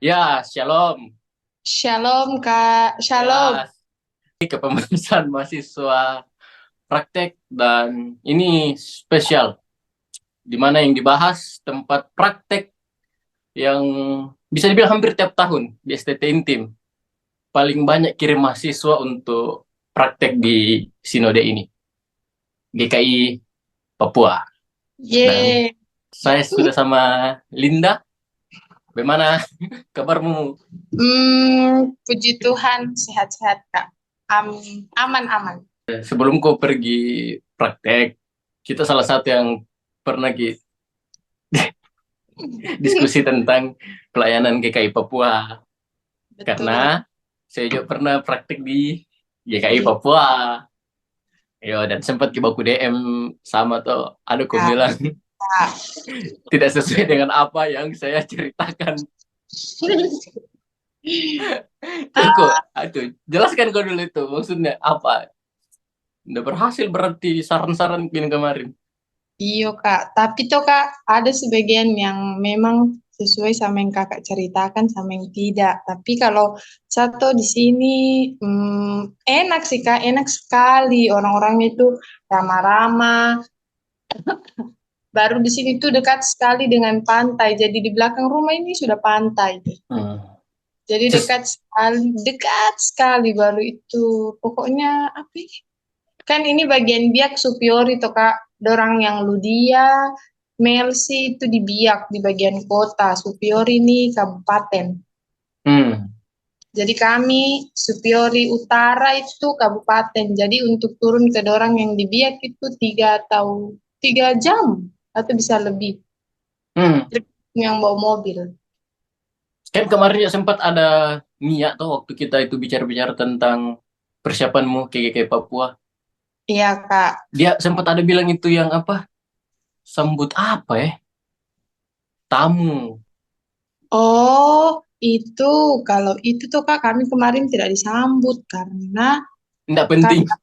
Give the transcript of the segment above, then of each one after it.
Ya, shalom. Shalom Kak, Shalom. Ya, ini kepemeriksaan mahasiswa praktek dan ini spesial di mana yang dibahas tempat praktek yang bisa dibilang hampir tiap tahun di STT Intim. Paling banyak kirim mahasiswa untuk praktek di Sinode ini, GKI Papua. Dan Ye, saya sudah sama Linda. Bagaimana kabarmu? puji Tuhan sehat-sehat Kak. Aman-aman. Sebelum kau pergi praktek, kita salah satu yang pernah diskusi tentang pelayanan GKI Papua Betul. karena saya juga pernah praktik di GKI Di Papua. Yo, dan sempat baku DM sama tuh, aduh aku Kak. bilang tidak sesuai dengan apa yang saya ceritakan. Tuh kok, Ah, aduh, jelaskan kau dulu itu maksudnya apa? Udah berhasil berarti saran-saran gini kemarin. iyo Kak, tapi tuh Kak ada sebagian yang memang sesuai sama yang Kakak ceritakan sama yang tidak. Tapi kalau satu di sini enak sih Kak, enak sekali orang-orangnya itu ramah-ramah. Baru di sini tuh dekat sekali dengan pantai. Jadi di belakang rumah ini sudah pantai. Hmm. Jadi Terus, dekat sekali baru itu. Pokoknya apa ya? Kan ini bagian Biak Supiori toh Kak. Dorang yang Ludia, Melsi itu di Biak di bagian kota. Supiori ini kabupaten. hmm. Jadi kami Supiori Utara itu kabupaten. Jadi untuk turun ke dorang yang di Biak itu 3 jam atau bisa lebih. Hmm. Yang bawa mobil. Kan kemarin ya sempat ada Mia tuh waktu kita itu bicara-bicara tentang persiapanmu ke GKI Papua. Iya Kak. Dia sempat ada bilang itu yang apa? Sambut apa ya? Tamu. Oh, itu kalau itu tuh Kak kami kemarin tidak disambut karena Nggak penting. karena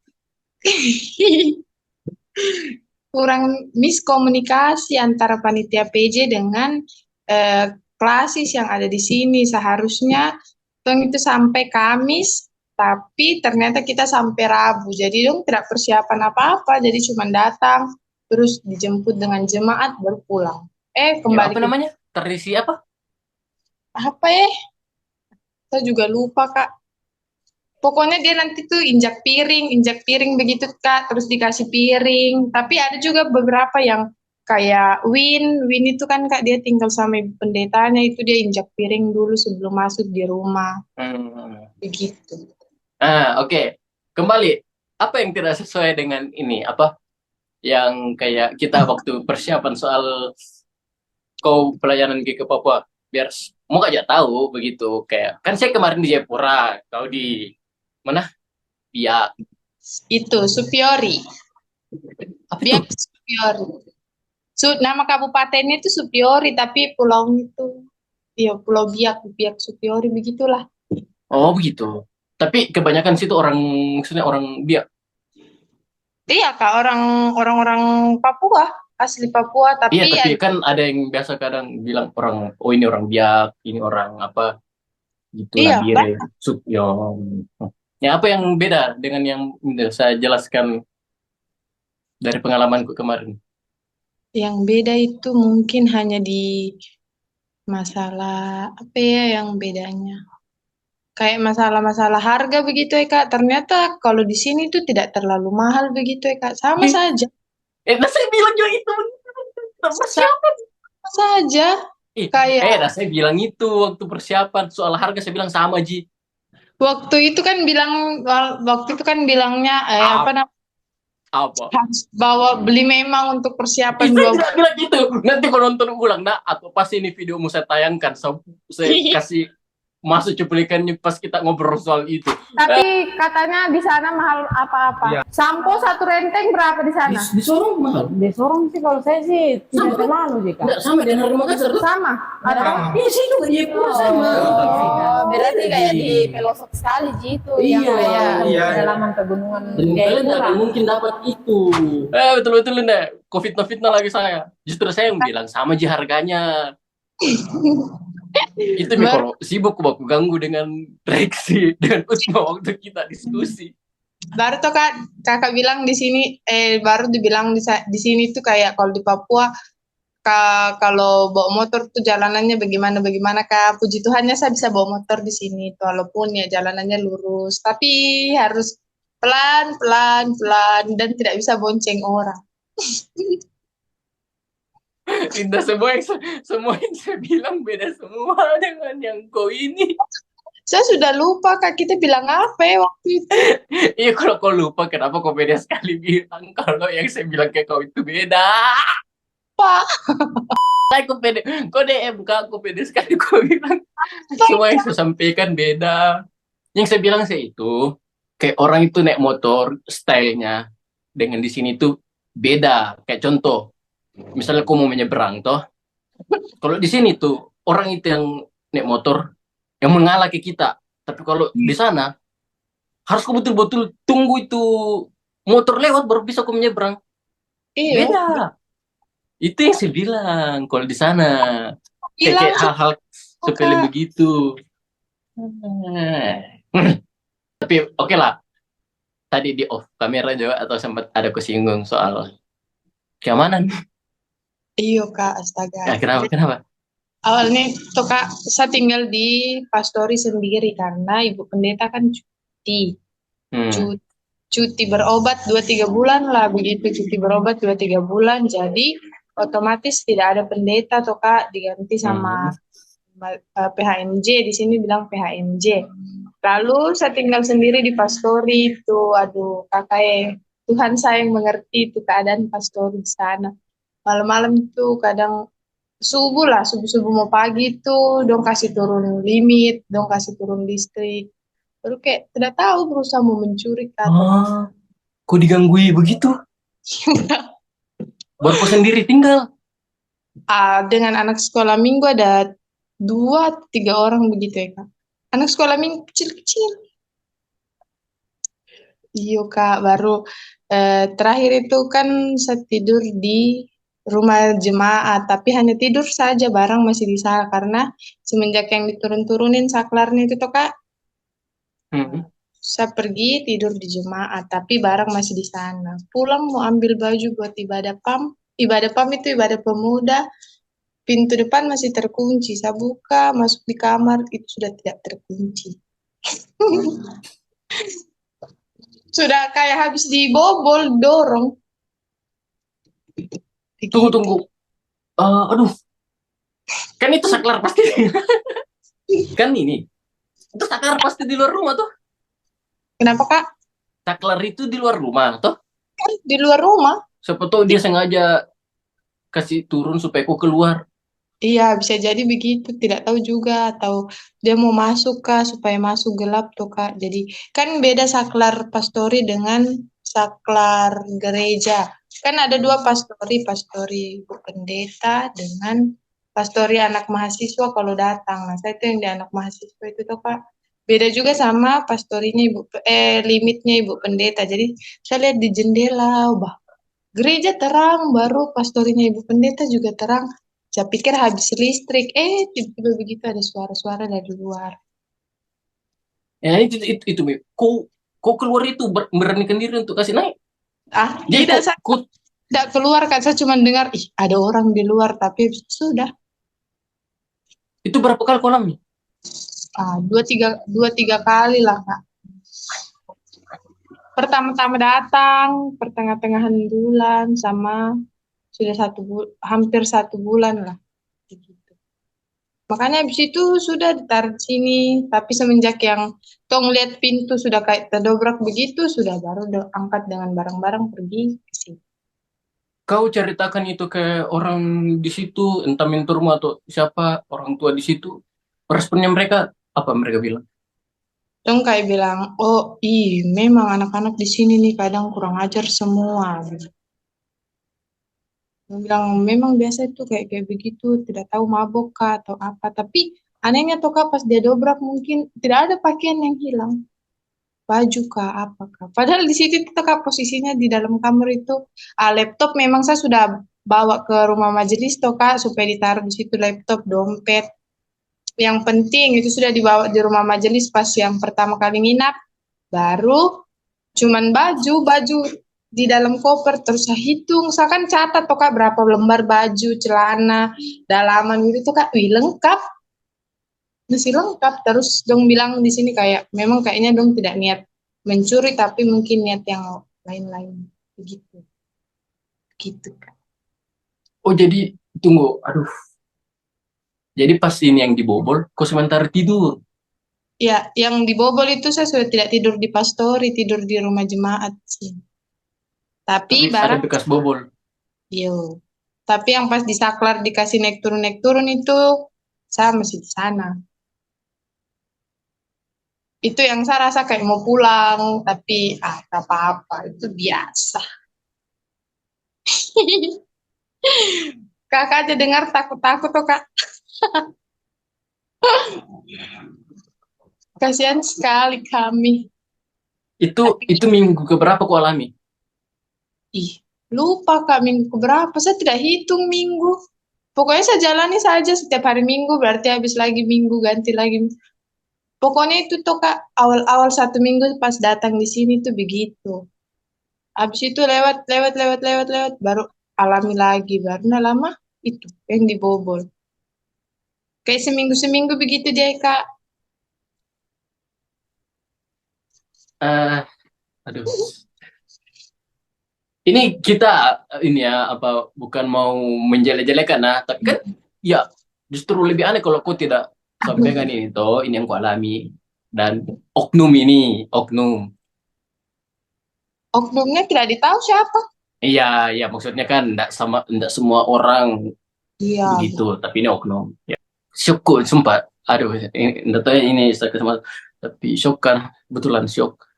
kurang miskomunikasi antara panitia PJ dengan eh, klasis yang ada di sini. Seharusnya tong itu sampai Kamis, tapi ternyata kita sampai Rabu. Jadi dong tidak persiapan apa-apa, jadi cuma datang terus dijemput dengan jemaat berpulang. Ya Kembali apa ke namanya? Terisi apa? apa ya? Saya juga lupa Kak. Pokoknya dia nanti tuh injak piring begitu Kak, terus dikasih piring. Tapi ada juga beberapa yang kayak Win itu kan Kak dia tinggal sama ibu pendetanya itu dia injak piring dulu sebelum masuk di rumah, Hmm. begitu. Oke. Kembali. Apa yang tidak sesuai dengan ini? Apa yang kayak kita waktu persiapan soal kau pelayanan ke Papua? Biar mau aja tahu begitu. Kayak kan saya kemarin di Jayapura, kau di mana? Biak. Itu Supiori, Apa itu? Biak Supiori. Nama kabupatennya itu Supiori tapi pulaunya itu ya Pulau Biak, Biak Supiori begitulah. Oh begitu. Tapi kebanyakan situ orang, maksudnya orang Biak. Iya Kak, orang-orang Papua, asli Papua, Iya, tapi tapi kan ada yang biasa kadang bilang orang, oh ini orang Biak, ini orang apa gitu iya, Nabire, Sukyong. Ya apa yang beda dengan yang saya jelaskan dari pengalamanku kemarin? yang beda itu mungkin hanya di masalah apa ya yang bedanya. Kayak masalah-masalah harga begitu ya Kak. Ternyata kalau di sini tuh tidak terlalu mahal begitu ya Kak. Sama saja. Nah saya bilang juga itu Sama persiapan. saja. Kayak Nah saya bilang itu waktu persiapan soal harga saya bilang sama Ji. waktu itu kan bilangnya apa Apa? namanya Apa? harus bawa beli memang untuk persiapan Saya dua tidak bulan. bilang gitu. Nanti kalau nonton ulang, nah, atau pas ini videomu saya tayangkan, saya kasih masuk cuplikannya pas kita ngobrol soal itu. Tapi katanya di sana mahal apa-apa. Iya. Sampo satu renteng berapa di sana? Di Sorong mahal. Di Sorong sih kalau saya sih tidak terlalu jika. Enggak sama dengan harga Makassar tuh. Sama. Ada Iya sih juga dia pura sama. oh, berarti kayak di pelosok sekali gitu yang Iya, kayak iya. pedalaman pegunungan Dan kalian nggak akan Jayapura. mungkin dapat itu. Betul-betul Linda. Fitnah-fitnah lagi saya. Justru saya yang bilang sama aja harganya. Itu Mi Baru, kalau sibuk aku ganggu dengan Rexi dengan Usma waktu kita diskusi. baru tuh kak, kakak bilang di sini, baru dibilang di sini tuh kayak kalau di Papua, kalau bawa motor tuh jalanannya bagaimana bagaimana kak. Puji Tuhannya saya bisa bawa motor di sini, tuh, walaupun ya jalanannya lurus, tapi harus pelan pelan pelan dan tidak bisa bonceng orang. Linda, semua yang saya bilang beda semua dengan yang kau ini. Saya sudah lupa kak kita bilang apa ya waktu itu. Iya, kalau kau lupa kenapa kau beda sekali bilang kalau yang saya bilang ke kau itu beda. Pak, Aku pede, kau DM kak, aku pede sekali kau bilang semua yang saya sampaikan beda. Yang saya bilang sih itu kayak orang itu naik motor stylenya dengan di sini tuh beda. Kayak contoh, misalnya kau mau menyeberang toh, kalau di sini tuh orang itu yang naik motor yang mengalah ke kita. Tapi kalau di sana harus kau betul-betul tunggu itu motor lewat baru bisa kau menyeberang. iya, Beda. Itu yang saya bilang kalau di sana kayak bilang hal-hal sepele kak. begitu. Hmm. Tapi oke lah, tadi di off kamera juga atau sempat ada kesinggung soal keamanan. Iya kak, astaga. Ya, kenapa? Kenapa? Awalnya tuh kak, saya tinggal di pastori sendiri karena ibu pendeta kan cuti. Hmm. Cu- Cuti berobat 2-3 bulan lah, begitu cuti berobat 2-3 bulan. Jadi otomatis tidak ada pendeta tuh kak, diganti sama Hmm. PHMJ, di sini bilang PHMJ. Lalu saya tinggal sendiri di pastori itu, aduh kakak Tuhan saya yang mengerti itu keadaan pastori di sana. Malam-malam itu kadang subuh lah, subuh-subuh mau pagi tuh, dong kasih turun limit, dong kasih turun listrik. Baru kayak tidak tahu berusaha mau mencuri kah atau apa. Ah, kok diganggui begitu? Baru kau sendiri tinggal. Dengan anak sekolah minggu ada 2-3 orang begitu ya kak. Anak sekolah minggu kecil-kecil. Iya kak, baru terakhir itu kan saya tidur di rumah jemaat, tapi hanya tidur saja, barang masih di sana karena semenjak yang diturun-turunin saklarnya itu tuh kak, Hmm. saya pergi tidur di jemaat, tapi barang masih di sana. Pulang mau ambil baju buat ibadah PAM. Ibadah PAM itu ibadah pemuda. Pintu depan masih terkunci. Saya buka, masuk di kamar, itu sudah tidak terkunci. Sudah kayak habis dibobol, dorong. Tunggu, Begitu. tunggu. Aduh, kan itu saklar pasti. Kan ini. Itu saklar pasti di luar rumah tuh. Kenapa kak? Saklar itu di luar rumah toh. Kan di luar rumah. Siapa tahu dia sengaja kasih turun supaya kau keluar. Iya, bisa jadi begitu. Tidak tahu juga. Atau dia mau masuk kak, supaya masuk gelap tuh kak. Jadi kan beda saklar pastori dengan saklar gereja. Kan ada dua pastori, pastori ibu pendeta dengan pastori anak mahasiswa kalau datang. Nah, saya itu yang di anak mahasiswa itu tuh kak. Beda juga sama pastorinya limitnya ibu pendeta. Jadi saya lihat di jendela, wah, gereja terang, baru pastorinya ibu pendeta juga terang. Saya pikir habis listrik, tiba-tiba begitu ada suara-suara dari luar. Ya itu Mi. Kau keluar itu beranikan diri untuk kasih naik. Jadi Tidak, saya kau tidak keluar kan, saya cuma dengar, ih ada orang di luar, tapi sudah. itu berapa kali kolam nih? Dua tiga kali lah kak. Pertama-tama datang, pertengah-tengahan bulan, sama sudah hampir 1 bulan lah. Begitu. Makanya habis itu sudah ditaruh di sini. Tapi semenjak yang tong lihat pintu sudah kayak terdobrak begitu, sudah baru angkat dengan barang-barang pergi ke sini. Kau ceritakan itu ke orang di situ, entah mentormu atau siapa orang tua di situ. Responnya mereka apa mereka bilang? Dong kayak bilang, oh memang anak-anak di sini nih kadang kurang ajar semua. Dia bilang memang biasa itu kayak kayak begitu, tidak tahu mabok kah atau apa. Tapi anehnya tuh kak pas dia dobrak mungkin tidak ada pakaian yang hilang. Baju kah, apakah. Padahal di situ kita kak posisinya di dalam kamar itu, laptop memang saya sudah bawa ke rumah majelis toh kak supaya ditaruh di situ laptop, dompet. yang penting itu sudah dibawa di rumah majelis pas yang pertama kali nginap, baru cuman baju di dalam koper terus saya hitung, saya kan catat tuh kak berapa lembar baju, celana, dalaman gitu tuh kak, wih lengkap, masih lengkap. Terus dong bilang di sini kayak memang kayaknya dong tidak niat mencuri tapi mungkin niat yang lain-lain begitu, gitu kak. Oh jadi tunggu, aduh. Jadi pas ini yang dibobol, kok sementara tidur. Ya, yang dibobol itu saya sudah tidak tidur di pastori, tidur di rumah jemaat sih. Tapi Tapi ada barang, bekas bobol. yo. Tapi yang pas di saklar dikasih naik turun itu, saya masih di sana. Itu yang saya rasa kayak mau pulang, tapi tak apa-apa, itu biasa. Kakak aja dengar takut-takut tuh kak. Kasihan sekali kami. Itu minggu keberapa kau alami? Ih, lupa kak minggu berapa, saya tidak hitung minggu. Pokoknya saya jalani saja setiap hari minggu, berarti habis lagi minggu, ganti lagi. Pokoknya itu tuh kak, awal-awal 1 minggu pas datang di sini tuh begitu. Habis itu lewat, baru alami lagi, baru nah lama itu yang dibobol. Kayak seminggu-seminggu begitu dia kak. Eh, aduh. Ini kita ini ya apa bukan mau menjelek-jelekan nah, tapi kan ya justru lebih aneh kalau kau tidak sampaikan ini toh, ini yang kau alami dan oknum ini, oknum. Oknumnya tidak ditahu siapa. Iya, ya maksudnya kan enggak semua orang Iya. begitu, tapi ini oknum. Ya. Syukur sempat. Aduh, enggak tahu ini saya sama tapi syok kan, betulan syok.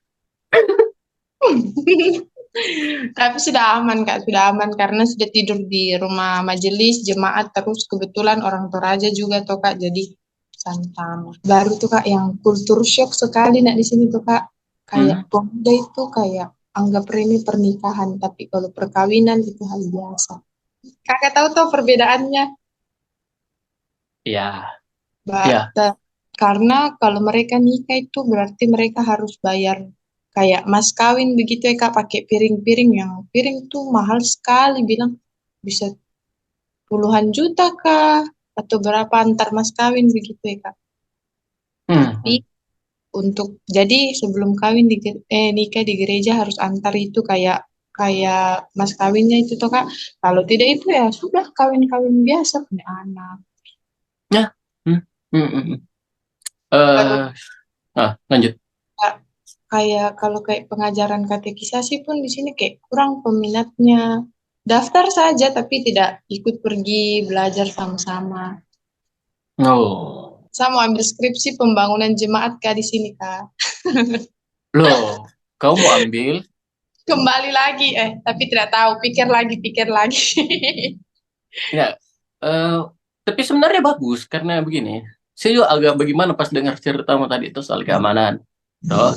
Tapi sudah aman Kak, sudah aman karena sudah tidur di rumah majelis jemaat terus kebetulan orang Toraja juga tuh Kak, jadi santam. Baru tuh Kak yang kultur shock sekali nak di sini tuh Kak. Kayak pemuda itu kayak anggap ini pernikahan, tapi kalau perkawinan itu hal biasa. Kakak tahu tuh perbedaannya? Ya, Mbak, ya. karena kalau mereka nikah itu berarti mereka harus bayar kayak mas kawin begitu ya Kak, pakai piring-piring yang piring tuh mahal sekali, bilang bisa puluhan juta Kak, atau berapa antar mas kawin begitu ya Kak. Tapi untuk jadi sebelum kawin nikah di gereja harus antar itu kayak kayak mas kawinnya itu tuh Kak. Kalau tidak itu ya sudah kawin-kawin biasa punya anak. Ya. Hmm, hmm, hmm, hmm. Kalau Lanjut. kayak kalau kayak pengajaran katekisasi pun di sini kayak kurang peminatnya. Daftar saja tapi tidak ikut pergi belajar sama-sama. Oh, Saya mau ambil skripsi pembangunan jemaat Kak di sini Kak. loh, kau mau ambil? Kembali lagi tapi tidak tahu, pikir lagi. Ya, eh, tapi sebenarnya bagus karena begini. Saya juga agak bagaimana pas dengar ceritamu tadi itu soal keamanan, toh.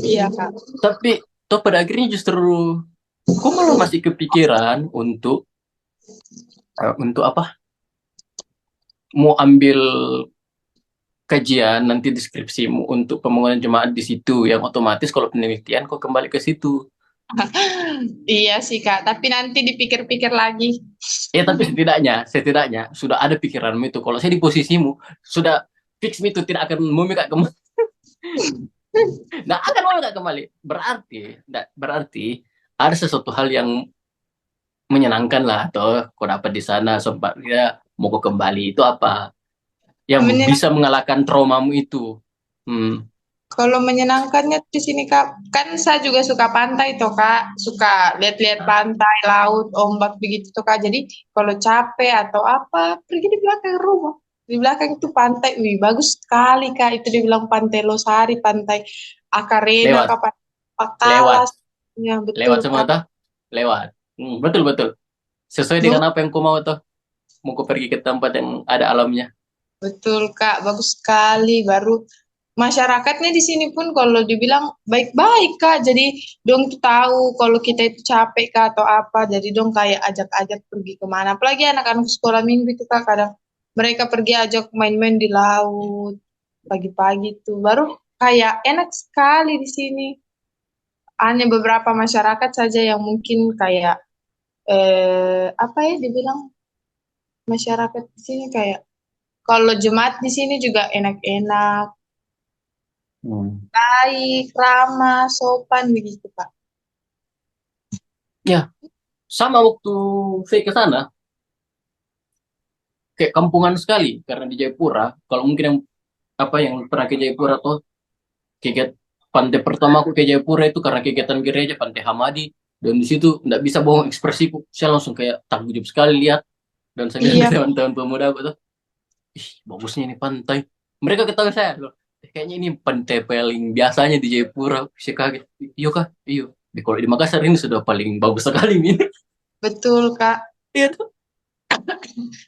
Iya Kak. Tapi toh pada akhirnya justru kok malah masih kepikiran untuk apa? Mau ambil kajian nanti deskripsimu untuk pembangunan jemaat di situ yang otomatis kalau penelitian kok kembali ke situ. Iya sih Kak, tapi nanti dipikir-pikir lagi. Ya tapi setidaknya sudah ada pikiranmu itu. Kalau saya di posisimu sudah fix itu tidak akan memikirkan kembali. Nggak akan memikirkan kembali. Berarti ada sesuatu hal yang menyenangkan lah atau kau dapat di sana sempat dia mau kau kembali itu apa yang bisa mengalahkan traumamu itu. Kalau menyenangkannya di sini Kak, kan saya juga suka pantai toh Kak, suka lihat-lihat pantai, laut, ombak begitu toh Kak. Jadi kalau capek atau apa, pergi di belakang rumah. Di belakang itu pantai, wih bagus sekali Kak. Itu dibilang Pantai Losari, Pantai Akarena, Lewat Kak, Pantai lewat Pakalas. Ya lewat betul semua Kak. tuh lewat. Betul betul sesuai Duh, dengan apa yang kau mau tuh mau kau pergi ke tempat yang ada alamnya. betul Kak, bagus sekali. Baru masyarakatnya di sini pun kalau dibilang baik-baik Kak. Jadi dong tuh tahu kalau kita itu capek Kak atau apa. Jadi dong kayak ajak-ajak pergi kemana. Apalagi anak-anak sekolah minggu itu Kak kadang mereka pergi ajak main-main di laut pagi-pagi tuh. Baru kayak enak sekali di sini. Hanya beberapa masyarakat saja yang mungkin kayak apa ya dibilang masyarakat di sini kayak kalau Jumat di sini juga enak-enak, Hmm. baik, ramah, sopan begitu, Kak. Ya, sama waktu saya ke sana, kayak kampungan sekali karena di Jayapura. Kalau mungkin yang pernah ke Jayapura tuh, kegiatan pantai pertama aku ke Jayapura itu karena kegiatan gereja Pantai Hamadi, dan di situ nggak bisa bohong ekspresiku, saya langsung kayak takjub sekali lihat, dan saya bilang ke Iya, teman-teman pemuda aku tuh, ih bagusnya ini pantai. Mereka ketahui saya loh, kayaknya ini pantai paling biasanya di Jayapura. Saya kaget, iya kah? Iya. Kalau di Makassar ini sudah paling bagus sekali ini. betul, Kak. Iya tuh.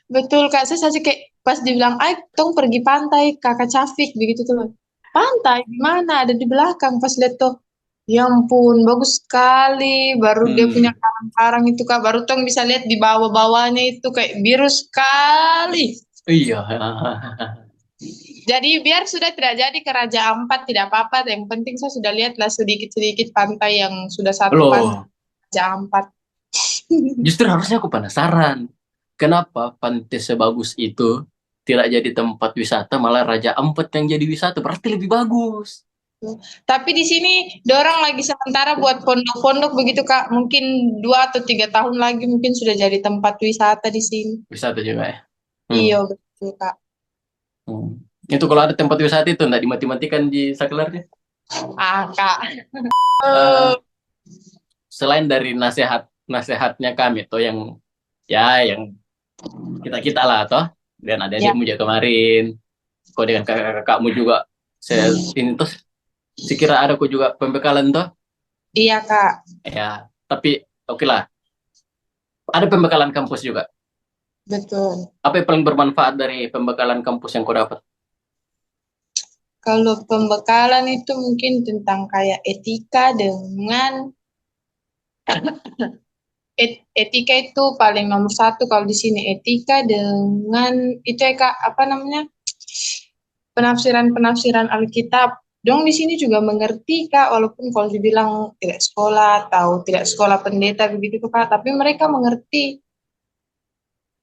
Betul, Kak. Saya saja kayak pas dibilang, ayo tong pergi pantai, Kakak Cafik, begitu tuh. Pantai, di mana? Ada di belakang. Pas lihat tuh, ya ampun, bagus sekali. Baru dia punya Hmm. karang-karang itu, Kak. Baru tong bisa lihat di bawah-bawahnya itu kayak biru sekali. Iya. Jadi biar sudah tidak jadi ke Raja Ampat, tidak apa-apa. Yang penting saya sudah lihatlah sedikit-sedikit pantai yang sudah satu pantai Loh, Raja Ampat. justru harusnya aku penasaran. Kenapa pantai sebagus itu tidak jadi tempat wisata, malah Raja Ampat yang jadi wisata? Berarti lebih bagus. Tapi di sini dorang lagi sementara buat pondok-pondok begitu Kak. Mungkin 2 atau 3 tahun lagi mungkin sudah jadi tempat wisata di sini. Wisata juga ya. Iya Hmm. betul Kak. Hmm. Itu kalau ada tempat wisata itu nggak dimati-matikan di Sakelarnya. Ah Kak. Eh, Selain dari nasihatnya kami tuh yang yang kita lah toh, dan Ya, adik-adikmu juga kemarin, kau dengan kakak-kakakmu juga, saya ini tuh sekira ada kok juga pembekalan tuh, iya Kak. ya. Tapi oke lah, ada pembekalan kampus juga. Betul. Apa yang paling bermanfaat dari pembekalan kampus yang kau dapat? Kalau pembekalan itu mungkin tentang kayak etika dengan etika itu paling nomor satu kalau di sini etika dengan itu ya Kak apa namanya penafsiran-penafsiran Alkitab. Dong di sini juga mengerti Kak walaupun kalau dibilang tidak sekolah atau tidak sekolah pendeta begitu Kak, tapi mereka mengerti.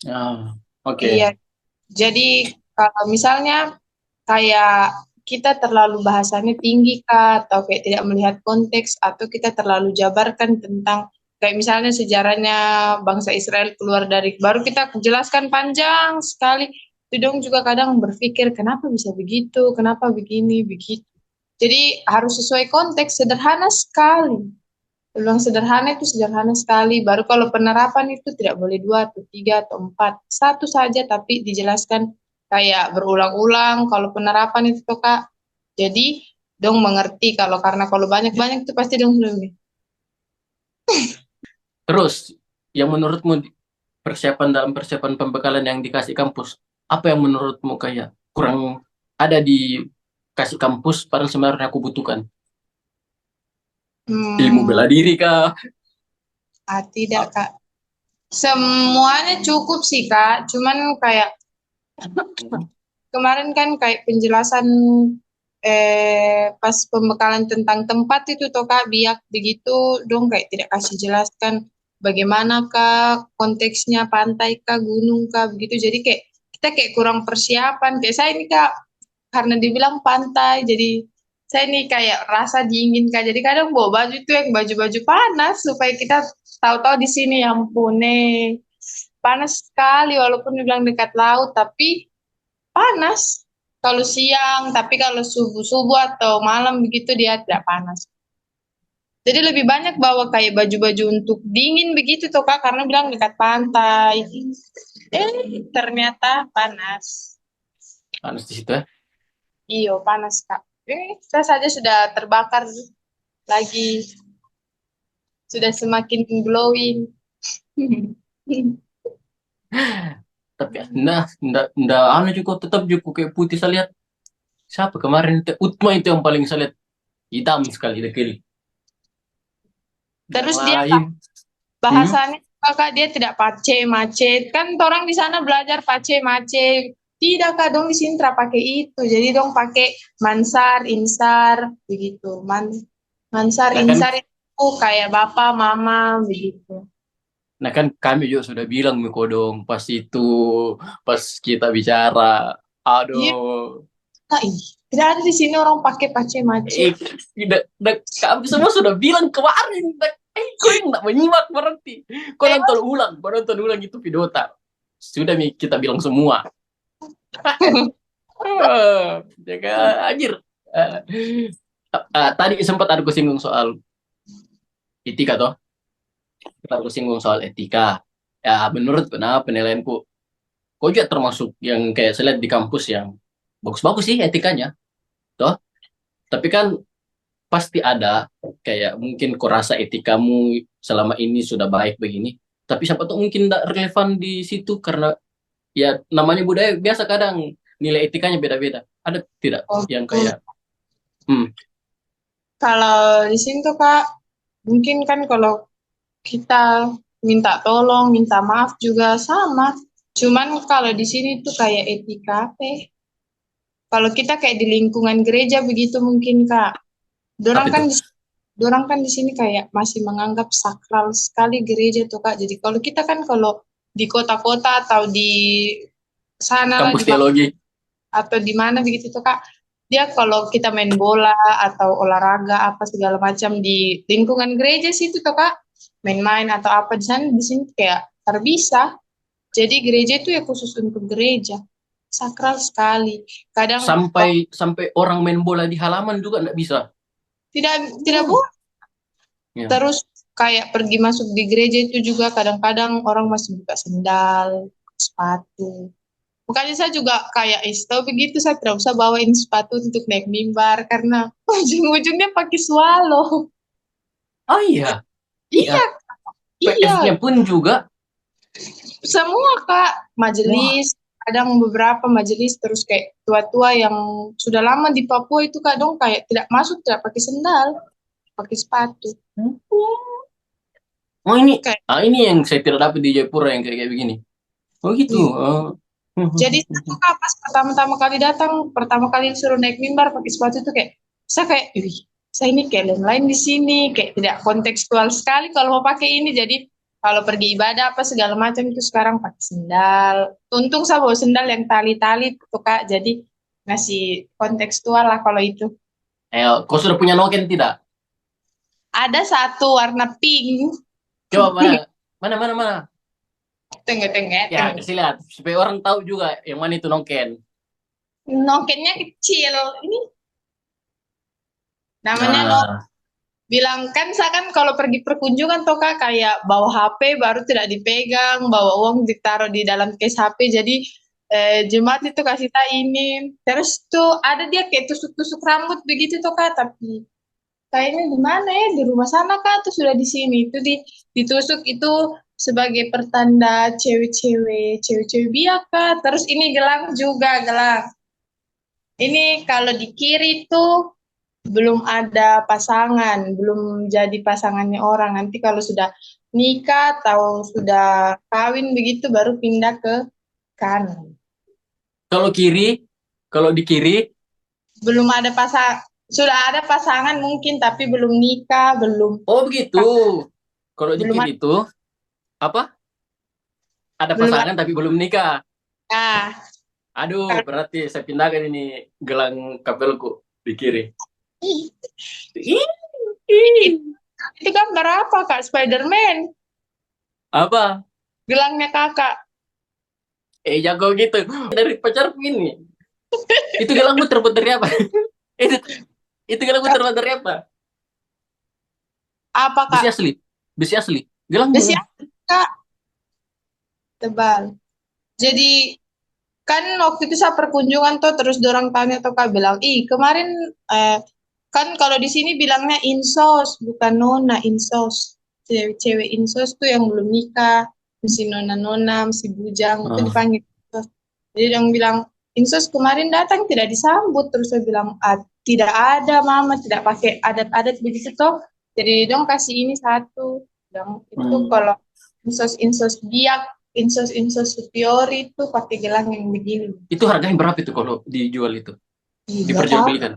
Ah, Iya, oke. jadi kalau misalnya kayak kita terlalu bahasanya tinggi Kak, atau kayak tidak melihat konteks, atau kita terlalu jabarkan tentang kayak misalnya sejarahnya bangsa Israel keluar dari, baru kita jelaskan panjang sekali. Itu dong juga kadang berpikir, kenapa bisa begitu, kenapa begini, begitu. Jadi harus sesuai konteks, sederhana sekali. Peluang sederhana itu sederhana sekali. Baru kalau penerapan itu tidak boleh 2 atau 3 atau 4. Satu saja tapi dijelaskan kayak berulang-ulang. Kalau penerapan itu tuh Kak. Jadi dong mengerti karena kalau banyak-banyak itu pasti dong lebih. Terus, yang menurutmu dalam persiapan pembekalan yang dikasih kampus, apa yang menurutmu kayak kurang ada di kasih kampus, padahal sebenarnya aku butuhkan? Ilmu Hmm, bela diri kah? tidak Kak. Semuanya cukup sih Kak. Cuman kayak kemarin kan kayak penjelasan pas pembekalan tentang tempat itu toh Kak biak begitu dong kayak tidak kasih jelaskan bagaimana Kak konteksnya pantai Kak gunung Kak begitu jadi kayak kita kayak kurang persiapan kayak saya ini Kak karena dibilang pantai jadi saya ini kayak rasa dingin Kak jadi kadang bawa baju itu yang baju-baju panas supaya kita tahu-tahu di sini ya ampun panas sekali walaupun dibilang dekat laut tapi panas kalau siang, tapi kalau subuh-subuh atau malam begitu dia tidak panas. Jadi lebih banyak bawa kayak baju-baju untuk dingin begitu tuh Kak, karena bilang dekat pantai. Ternyata panas. Harus di situ ya. Iyo, panas Kak. Saya saja sudah terbakar lagi. Sudah semakin glowing. Tapi nah anu juga tetap juga kayak putih, saya lihat. Siapa kemarin itu? Utma itu yang paling saya lihat hitam sekali dekil. Yang Terus dia lain, Kak, bahasanya Kak, dia tidak pace macet. Kan orang di sana belajar pace macet. Tidak Kak, dong di sini tidak pakai itu. Jadi dong pakai mansar, insar, begitu. Mansar, Nah kan, insar itu kayak bapak, mama, begitu. nah kan kami juga sudah bilang Miko dong pas itu, pas kita bicara. Iya, Aduh, Kak, tidak ada di sini orang pakai pace macet. kami semua sudah bilang kemarin. Kau yang nggak menyimak berarti. Kau nonton ulang itu video tak. Sudah kita bilang semua. Jaga anjir. Eh, tadi sempat ada singgung soal etika toh. Kita ada singgung soal etika. Ya menurut penilaianku, kau juga termasuk yang kayak saya lihat di kampus yang bagus-bagus sih etikanya, toh. Tapi kan pasti ada kayak mungkin kau rasa etikamu selama ini sudah baik begini, tapi siapa tuh mungkin tidak relevan di situ karena ya namanya budaya biasa kadang nilai etikanya beda-beda. Ada tidak Oh, yang kayak hmm, kalau di sini tuh Kak, mungkin kan kalau kita minta tolong, minta maaf juga sama. Cuman kalau di sini tuh kayak etika apa ya? Kalau kita kayak di lingkungan gereja begitu mungkin Kak. apa Dorang itu? kan di Dorang kan di sini kayak masih menganggap sakral sekali gereja tuh Kak. Jadi kalau kita kan kalau di kota-kota atau di sana lah Kampus di teologi. atau di mana begitu tuh Kak. Dia kalau kita main bola atau olahraga apa segala macam di lingkungan gereja sih itu tuh Kak, main-main atau apa di sini kayak terbisa. Jadi gereja itu ya khusus untuk gereja. Sakral sekali. Kadang Sampai orang main bola di halaman juga nggak bisa. tidak tidak boleh. Ya. Terus kayak pergi masuk di gereja itu juga kadang-kadang orang masih buka sendal, sepatu. Bukannya saya juga kayak tahu begitu saya tidak usah bawain sepatu untuk naik mimbar karena ujung-ujungnya pakai swallow. Oh iya, Iya, ya PF-nya iya, pun juga. semua Kak, Wah, majelis, kadang beberapa majelis terus kayak tua-tua yang sudah lama di Papua itu kadang kayak tidak masuk, tidak pakai sendal, pakai sepatu. oh ini, Kayak ini yang saya tidak dapat di Jayapura yang kayak begini. Oh gitu. gitu. Oh. Jadi satu Kak pas pertama-tama kali datang, pertama kali suruh naik mimbar pakai sepatu itu kayak saya kayak, wih, saya ini kayak lain-lain di sini, kayak tidak kontekstual sekali kalau mau pakai ini. Jadi kalau pergi ibadah apa segala macam itu sekarang pakai sendal. Untung saya bawa sendal yang tali-tali tuh Kak, jadi ngasih kontekstual lah kalau itu. Kau sudah punya noken tidak? Ada satu warna pink, Coba mana, mana, mana, mana. tengah-tengah, Ya, kasih lihat supaya orang tahu juga yang mana itu noken. nokennya kecil. Ini namanya Nah, bilang kan saya kan kalau pergi perkunjungan toh Kak kayak bawa HP baru tidak dipegang, bawa uang ditaruh di dalam case HP. Jadi jemaat itu kasih tak ini. Terus tuh ada dia kayak tusuk-tusuk rambut begitu toh Kak, tapi kayaknya di mana ya? Di rumah sana Kak tuh sudah di sini. Itu ditusuk itu sebagai pertanda cewek-cewek biak Kak. Terus ini gelang juga, gelang. Ini kalau di kiri tuh belum ada pasangan, belum jadi pasangannya orang. Nanti kalau sudah nikah atau sudah kawin begitu baru pindah ke kanan. kalau kiri, kalau di kiri, Belum ada sudah ada pasangan mungkin tapi belum nikah, oh begitu. Kalau di belum kiri ada, itu apa? Ada belum ada. pasangan tapi belum nikah. Nah, Aduh, kalau berarti saya pindahkan ini gelang kapelku di kiri. Ih, ih. itu kan berapa Kak Spiderman? Apa? Gelangnya Kakak. Jago gitu. Dari pacarku ini. Itu gelangmu terbuat dari apa? itu itu gelangmu terbuat dari apa? Apa Besi Kak? asli. Besi asli. Gelangmu. Besi Kak tebal. Jadi kan waktu itu saya perkunjungan tuh terus dorang tanya tuh Kak bilang, ih kemarin eh, kan kalau di sini bilangnya insos bukan nona insos. Cewek-cewek insos tuh yang belum nikah, mesti nona-nona, mesti bujang itu Oh. dipanggil insos. Jadi yang bilang insos kemarin datang tidak disambut terus saya bilang ah, tidak ada mama tidak pakai adat-adat begitu toh. Jadi dong kasih ini satu. Yang itu Hmm. kalau insos biak, insos superiori itu pakai gelang yang begini. Itu harganya berapa itu kalau dijual itu? Ih, nggak tahu. Diperjualbelikan.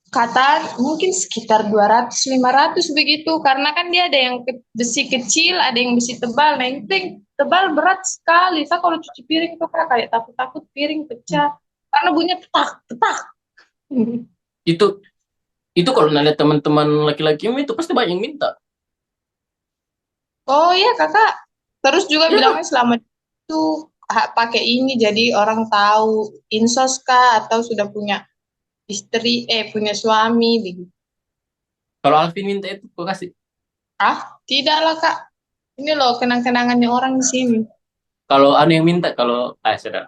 Kata mungkin sekitar 200-500 begitu, karena kan dia ada yang besi kecil, ada yang besi tebal. Nah itu yang tebal berat sekali. Saya kalau cuci piring tuh Kak, kayak takut-takut piring pecah karena bunyinya tetak tetak. Itu itu kalau nanya teman-teman laki-laki itu pasti banyak yang minta. Oh iya Kakak, terus juga Ya, bilangnya selama itu pakai ini jadi orang tahu insos kah atau sudah punya istri, punya suami begitu. kalau Alvin minta itu gue kasih. Ah, tidaklah Kak. Ini loh kenang-kenangannya orang di sini. Kalau anu yang minta, kalau sudah.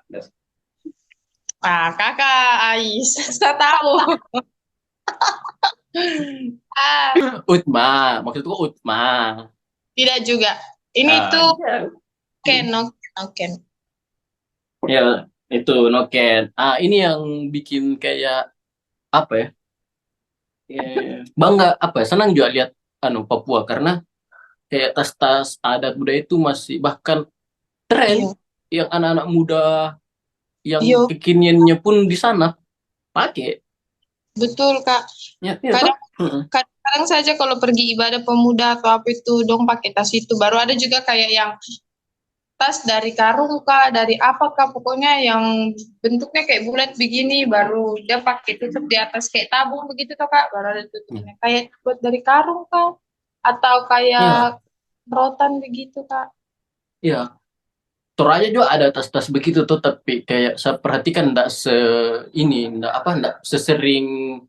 Ah, Kakak Ais, saya tahu. Ah, Utma, maksudku Utma. tidak juga. Ini Ah, tuh iya. Ken, no, no Ken. Ya, itu Noken. Ini yang bikin kayak apa ya? Bangga apa ya? Senang juga lihat Papua karena kayak tas-tas adat budaya itu masih bahkan tren Iya, yang anak-anak muda yang iya, kekiniannya pun di sana pakai. betul Kak. Ya, iya toh? Kadang Mm-mm. kadang saja kalau pergi ibadah pemuda atau apa itu dong pakai tas itu. Baru ada juga kayak yang tas dari karung kak, dari apa kak, pokoknya yang bentuknya kayak bulat begini, baru dia pakai tutup di atas kayak tabung begitu toh kak, baru ada Ya, tutupnya kayak buat dari karung kak, atau ya, kayak rotan begitu kak. ya. Toraja juga ada tas-tas begitu tuh, tapi kayak saya perhatikan enggak enggak apa, enggak sesering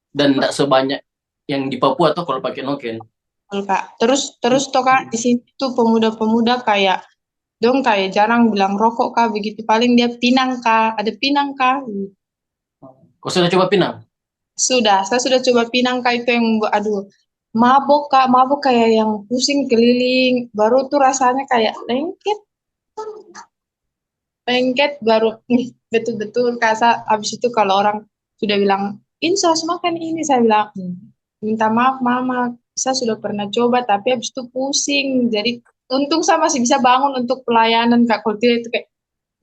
dan enggak sebanyak yang di Papua tuh kalau pakai noken. Betul, kak. Terus terus toh kak di sini tuh pemuda-pemuda kayak dong kayak jarang bilang rokok kak begitu, paling dia pinang kak, ada pinang kak. Kau sudah coba Pinang? Sudah, saya sudah coba pinang kak itu yang aduh mabok kak, mabok kayak yang pusing keliling, baru tuh rasanya kayak lengket. Lengket baru betul-betul kasa habis itu kalau orang sudah bilang insos makan ini saya bilang minta maaf mama saya sudah pernah coba tapi habis itu pusing jadi untung saya masih bisa bangun untuk pelayanan kak kalau tidak itu kayak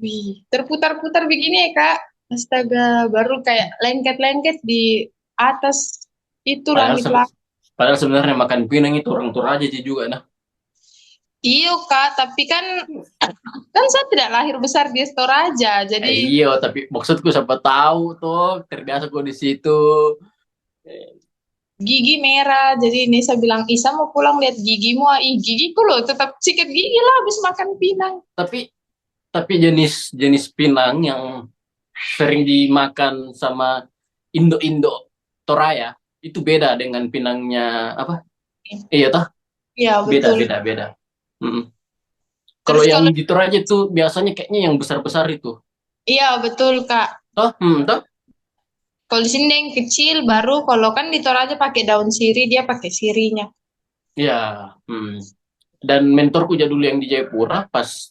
wih terputar-putar begini ya kak astaga baru kayak lengket-lengket di atas itu Padahal langit-langit. padahal sebenarnya makan Pinang itu orang Toraja juga nah. Iyo kak tapi kan kan saya tidak lahir besar di Toraja jadi Iya, tapi maksudku siapa tahu tuh terbiasa kok di situ. Eh, gigi merah. Jadi Nisa bilang, Isa mau pulang lihat gigimu. Ah, ih, gigiku loh tetap sikat gigi lah habis makan pinang. tapi jenis jenis Pinang yang sering dimakan sama Indo-Indo Toraya itu beda dengan Pinangnya apa? Iya toh, Iya, beda betul. beda beda. Mm-mm. Kalau Terus yang kalau, di Toraja itu biasanya kayaknya yang besar-besar itu. iya betul Kak. Toh, toh? Kalau di sini yang kecil, baru kalau kan di Toraja pakai daun sirih, dia pakai sirinya. Ya, dan mentorku dulu yang di Jayapura pas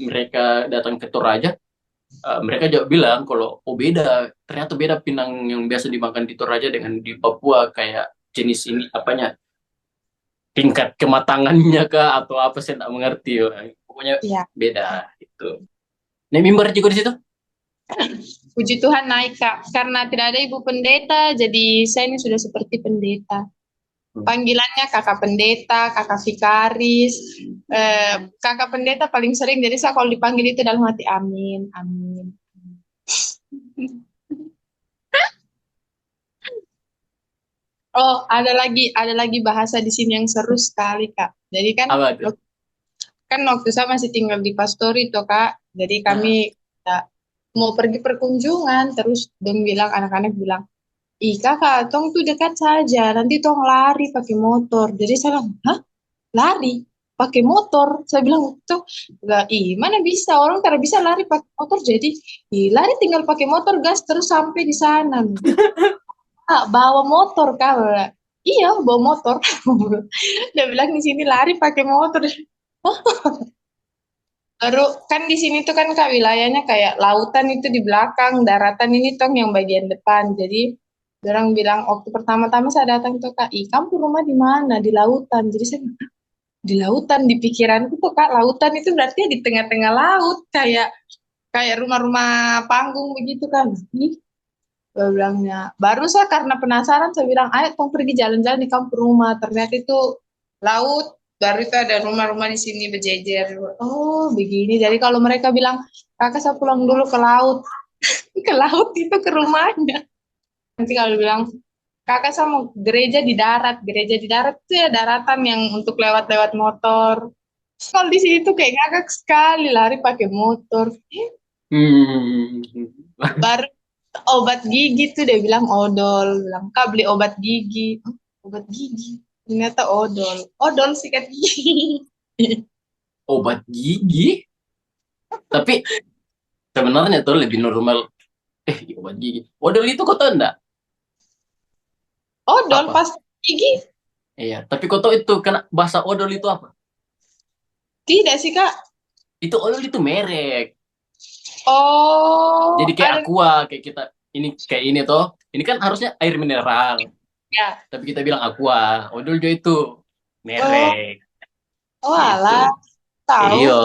mereka datang ke Toraja, mereka juga bilang kalau oh beda, ternyata beda Pinang yang biasa dimakan di Toraja dengan di Papua kayak jenis ini apanya tingkat kematangannya kah atau apa saya nggak mengerti ya. Pokoknya Iya, beda itu. Nih mimbar juga di situ? puji Tuhan naik Kak. Karena tidak ada ibu pendeta, jadi saya ini sudah seperti pendeta. Hmm. Panggilannya kakak pendeta, kakak vikaris, kakak pendeta paling sering. Jadi saya kalau dipanggil itu dalam hati, amin, amin. Oh, ada lagi bahasa di sini yang seru sekali, Kak. Jadi Apa tuh? kan waktu saya masih tinggal di Pastori tuh, Kak. Jadi Nah, kami mau pergi perkunjungan, terus dong bilang, anak-anak bilang, ih kakak, tong tuh dekat saja, nanti tong lari pakai motor. Jadi saya bilang, hah? Lari? Pakai motor? Saya bilang, tuh, gak, ih mana bisa, orang tidak bisa lari pakai motor, jadi, ih lari tinggal pakai motor, gas, terus sampai di sana. Kak, bawa motor kak. Iya, bawa motor. Dia bilang di sini lari pakai motor. Baru kan di sini tuh kan kak wilayahnya kayak lautan itu di belakang, daratan ini tong yang bagian depan. Jadi orang bilang waktu pertama-tama saya datang tuh kak, ih kamu rumah di mana? Di lautan. Jadi saya bilang, di lautan, di pikiranku tuh Kak, lautan itu berarti di tengah-tengah laut, kayak kayak rumah-rumah panggung begitu kan. Ih, gue bilangnya. Baru saya karena penasaran saya bilang, ayo tong pergi jalan-jalan di kampung rumah. Ternyata itu laut, baru itu ada rumah-rumah di sini berjejer. Oh, begini. Jadi kalau mereka bilang, kakak saya pulang dulu ke laut, ke laut itu ke rumahnya. Nanti kalau bilang, kakak saya mau gereja di darat itu ya daratan yang untuk lewat-lewat motor. Kalau di sini tuh kayak ngakak sekali lari pakai motor. Hmm. Baru obat gigi tuh dia bilang odol, bilang kak beli obat gigi. "Hah, obat gigi ternyata odol, odol sikat gigi." Obat gigi, tapi sebenarnya tuh lebih normal. Obat gigi. Odol itu kau tahu enggak? Odol Apa? pas gigi. Iya, tapi kau tahu itu kena bahasa odol itu apa? Tidak sih kak. Itu odol itu merek. Jadi Oh kayak ada aqua, kayak kita ini kayak ini toh. Ini kan harusnya air mineral, ya. tapi kita bilang aqua. Odol juga itu Oh, merek oh alah, gitu. tahu. Iya,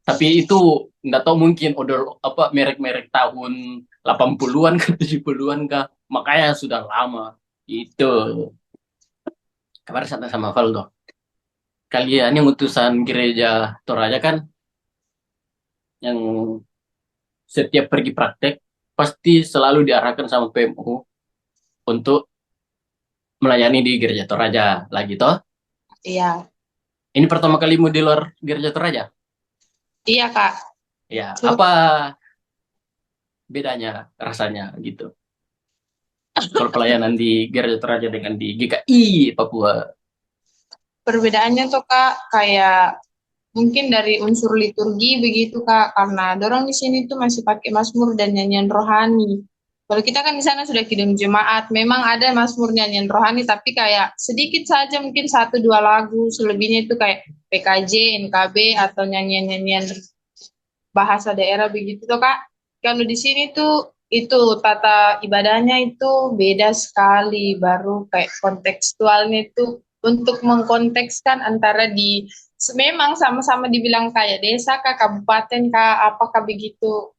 tapi itu nggak tahu mungkin odol apa merek-merek tahun 80-an ke 70-an kah. Makanya sudah lama. Itu. Kabar sana sama Valdo. Kalian yang utusan gereja Toraja kan yang setiap pergi praktek pasti selalu diarahkan sama PMU untuk melayani di gereja Toraja lagi toh. Iya, Ini pertama kalimu di luar gereja Toraja. iya kak. Ya, So, apa bedanya rasanya gitu? Kalau pelayanan di gereja Toraja dengan di GKI Papua. perbedaannya tuh kak kayak mungkin dari unsur liturgi begitu kak, karena dorong di sini tuh masih pakai mazmur dan nyanyian rohani. Kalau kita kan di sana sudah kidung jemaat, memang ada mazmur nyanyian rohani, tapi kayak sedikit saja mungkin satu dua lagu, selebihnya itu kayak PKJ, NKB atau nyanyian-nyanyian bahasa daerah begitu tuh kak. Kalau di sini tuh itu tata ibadahnya itu beda sekali, baru kayak kontekstualnya itu untuk mengkontekskan antara di memang sama-sama dibilang kayak desa kah, kabupaten kah, apakah begitu.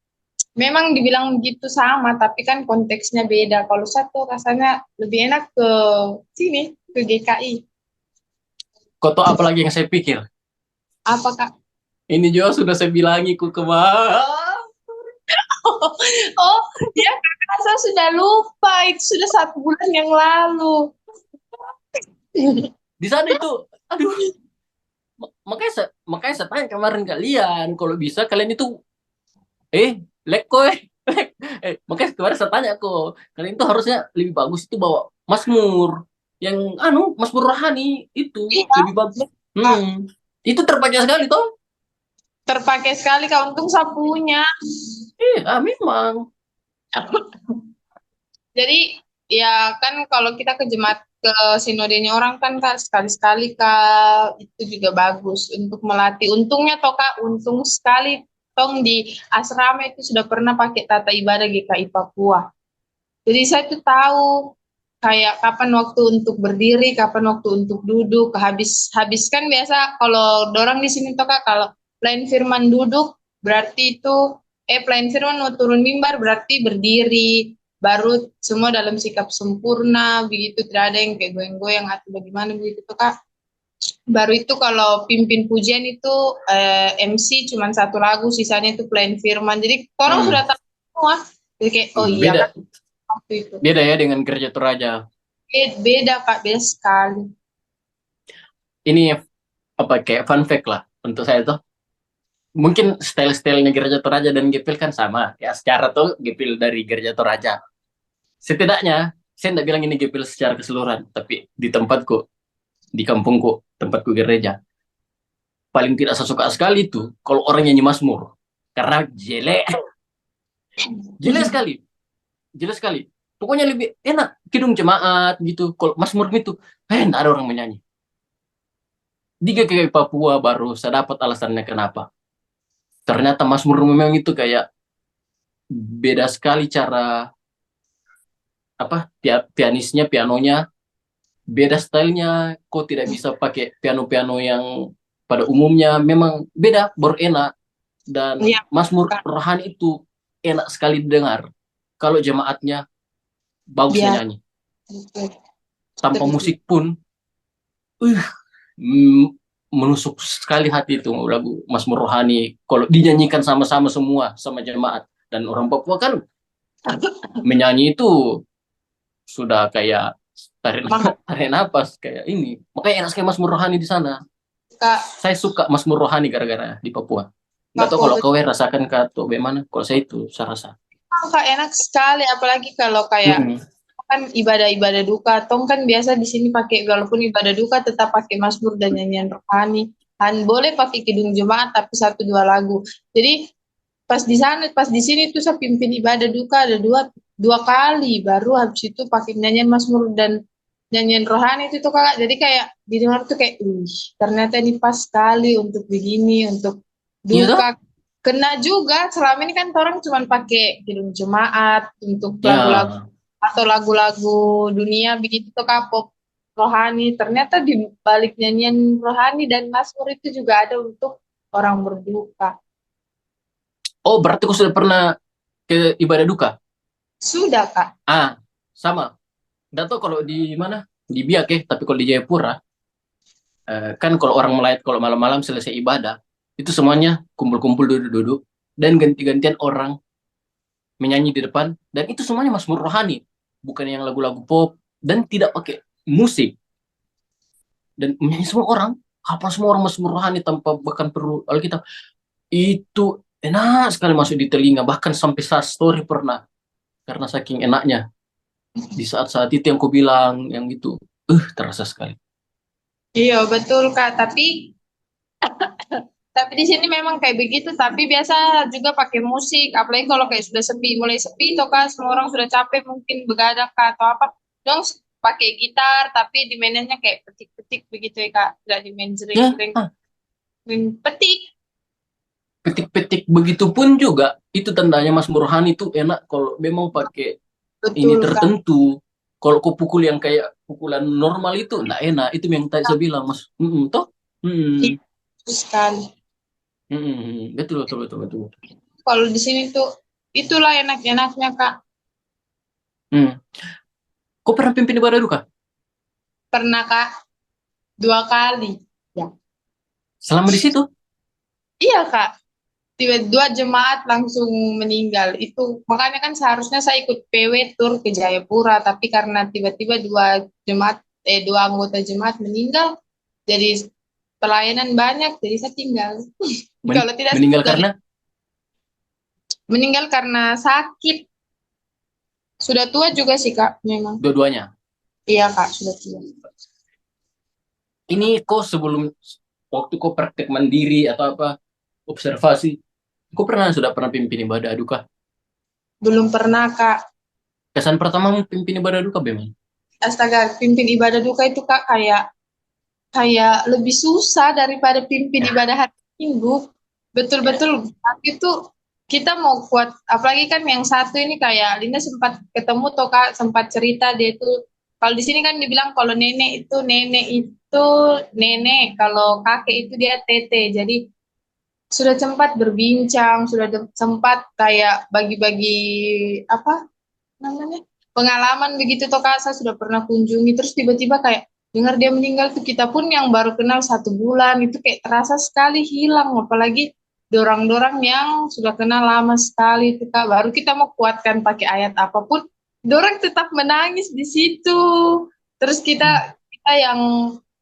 Memang dibilang begitu sama, tapi kan konteksnya beda. Kalau satu rasanya lebih enak ke sini, ke GKI. Kau tahu apa lagi yang saya pikir? Apakah? Ini juga sudah saya bilangi ku kemarin. Oh, ya kakak saya sudah lupa. Itu sudah 1 bulan yang lalu. Di sana itu, aduh, makanya saya tanya kemarin kalian, kalau bisa kalian itu, lek koy, lek. Makanya kemarin saya tanya kok, kalian itu harusnya lebih bagus itu bawa Mazmur, yang Mazmur rohani itu Iya, lebih bagus. Kak. Itu terpakai sekali toh. Terpakai sekali Kak. Untung sapunya. Memang. Jadi ya kan kalau kita ke jemaat ke sinodenya orang kan Kak sekali-sekali Kak itu juga bagus untuk melatih. Untungnya toh Kak, untung sekali tong di asrama itu sudah pernah pakai tata ibadah GKI Papua. Jadi saya tuh tahu kayak kapan waktu untuk berdiri, kapan waktu untuk duduk, habis kan biasa kalau dorang di sini tuh Kak kalau pelayan firman duduk berarti itu pelayan firman mau turun mimbar berarti berdiri, baru semua dalam sikap sempurna begitu, tidak ada yang kayak goyang-goyang atau bagaimana begitu tuh Kak. Baru itu kalau pimpin pujian itu MC cuma satu lagu, sisanya itu pelayan firman. Jadi orang Hmm, sudah tahu semua. Jadi kayak oh iya kan beda waktu itu. beda ya dengan gereja Toraja. Beda Kak, beda sekali. Ini apa kayak fun fact lah untuk saya tuh. Mungkin style-stylenya gereja Toraja dan Gepil kan sama. Ya secara tuh Gepil dari gereja Toraja. Setidaknya, saya tidak bilang ini Gepil secara keseluruhan, tapi di tempatku, di kampungku, tempatku gereja, paling tidak saya suka sekali itu kalau orang nyanyi Mazmur. Karena jelek, jelek sekali, jelek sekali. Pokoknya lebih enak kidung jemaat gitu. Kalau Mazmur gitu, tidak ada orang menyanyi. Di GKI Papua baru saya dapat alasannya kenapa. Ternyata Mazmur memang itu kayak beda sekali cara apa pianisnya, pianonya beda stylenya, kok tidak bisa pakai piano-piano yang pada umumnya, memang beda, baru enak. Dan Iya, Mazmur Kak. rohani itu enak sekali didengar kalau jemaatnya bagus Biar menyanyi. betul. Tanpa Setuju. musik pun, uh, mm, menusuk sekali hati itu lagu Mazmur rohani. Kalau dinyanyikan sama-sama semua, sama jemaat. Dan orang Papua kan menyanyi itu sudah kayak tarik, Mahal, tarik napas, kayak ini. Makanya enak sekali Mazmur rohani di sana. Kak. Saya suka Mazmur rohani gara-gara di Papua. Nggak tahu Papua kalau kau betul. rasakan ke atau bagaimana. Kalau saya itu, saya rasa. Kak, enak sekali. Apalagi kalau kayak Mm-mm. kan ibadah-ibadah duka. Tong kan biasa di sini pakai, walaupun ibadah duka tetap pakai Mazmur dan nyanyian rohani. Han boleh pakai kidung jemaat tapi satu dua lagu. Jadi pas di sana, pas di sini tuh saya pimpin ibadah duka ada dua kali. Baru habis itu pakai nyanyian Mazmur dan nyanyian rohani itu tuh kakak. Jadi kayak didengar tuh kayak, ternyata ini pas sekali untuk begini, untuk Iya toh? duka. Kena juga selama ini kan orang cuma pakai kidung jemaat untuk lagu-lagu Ya. atau lagu-lagu dunia begitu tuh Kak, pop rohani. Ternyata di balik nyanyian rohani dan Mazmur itu juga ada untuk orang berduka. Oh, berarti kau sudah pernah ke ibadah duka? Sudah Kak. Ah, sama. Nggak tahu kalau di mana? Di Biak ya, tapi kalau di Jayapura, kan kalau orang melayat kalau malam-malam selesai ibadah, itu semuanya kumpul-kumpul duduk-duduk dan ganti-gantian orang menyanyi di depan dan itu semuanya Mazmur rohani, bukan yang lagu-lagu pop dan tidak pakai musik dan menyanyi semua orang, hafal semua orang Mazmur rohani tanpa bahkan perlu Alkitab. Itu enak sekali masuk di telinga, bahkan sampai saat story pernah karena saking enaknya di saat-saat itu yang ku bilang yang itu, terasa sekali. Iya betul Kak. Tapi di sini memang kayak begitu. Tapi biasa juga pakai musik. Apalagi kalau kayak sudah sepi, mulai sepi tuh Kak, semua orang sudah capek mungkin begadang Kak atau apa. Dong pakai gitar tapi dimainnya kayak petik-petik begitu ya Kak. Tidak dimain Ya, jering-jering. Main petik. petik-petik begitu pun juga itu tandanya Mas Burhan itu enak kalau memang pakai ini Betul Kak. tertentu. Kalau kau pukul yang kayak pukulan normal itu enggak enak. Itu yang tadi saya bilang Mas. Toh? Iya, Mm, betul sekali. betul betul betul betul. Kalau di sini tuh itulah enak-enaknya Kak. Hmm. Kau pernah pimpin ibadah duka? Pernah Kak 2 kali. Ya. Selama di situ? Iya Kak. Tiba dua jemaat langsung meninggal. Itu makanya kan seharusnya saya ikut PW tur ke Jayapura, tapi karena tiba-tiba dua anggota jemaat meninggal, jadi pelayanan banyak, jadi saya tinggal. Kalau tidak Meninggal dari karena meninggal karena sakit. Sudah tua juga sih Kak, memang. dua-duanya. Iya Kak, sudah tua. Ini kau sebelum waktu kau praktek mandiri atau apa observasi, kau sudah pernah pimpin ibadah duka? Belum pernah Kak. Kesan pertama pimpin ibadah duka bagaimana? Astaga, pimpin ibadah duka itu Kak kayak kayak lebih susah daripada pimpin Ya, ibadah hari Minggu. ya. Betul-betul tapi itu kita mau kuat, apalagi kan yang satu ini kayak Linda sempat ketemu toh Kak, sempat cerita dia itu kalau di sini kan dibilang kalau nenek itu nenek, kalau kakek itu dia tete. Jadi sudah sempat berbincang, sudah sempat kayak bagi-bagi apa namanya pengalaman begitu toh Kak, saya sudah pernah kunjungi terus tiba-tiba kayak dengar dia meninggal tuh kita pun yang baru kenal 1 bulan itu kayak terasa sekali hilang, apalagi dorang-dorang yang sudah kenal lama sekali itu Kak, baru kita mau kuatkan pakai ayat apapun dorang tetap menangis di situ. Terus kita yang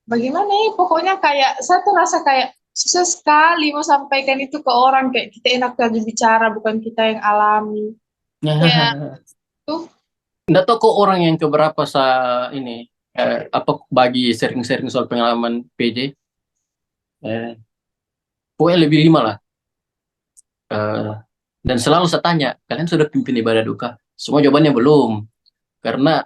bagaimana ya pokoknya kayak saya tuh rasa kayak susah sekali mau sampaikan itu ke orang, kayak kita enak aja bicara bukan kita yang alami kayak tuh. Nggak tahu kok orang yang keberapa ini apa bagi sharing-sharing soal pengalaman PJ. Eh, Pokoknya lebih 5 lah. Eh, dan selalu saya tanya, kalian sudah pimpin ibadah duka? Semua jawabannya belum. Karena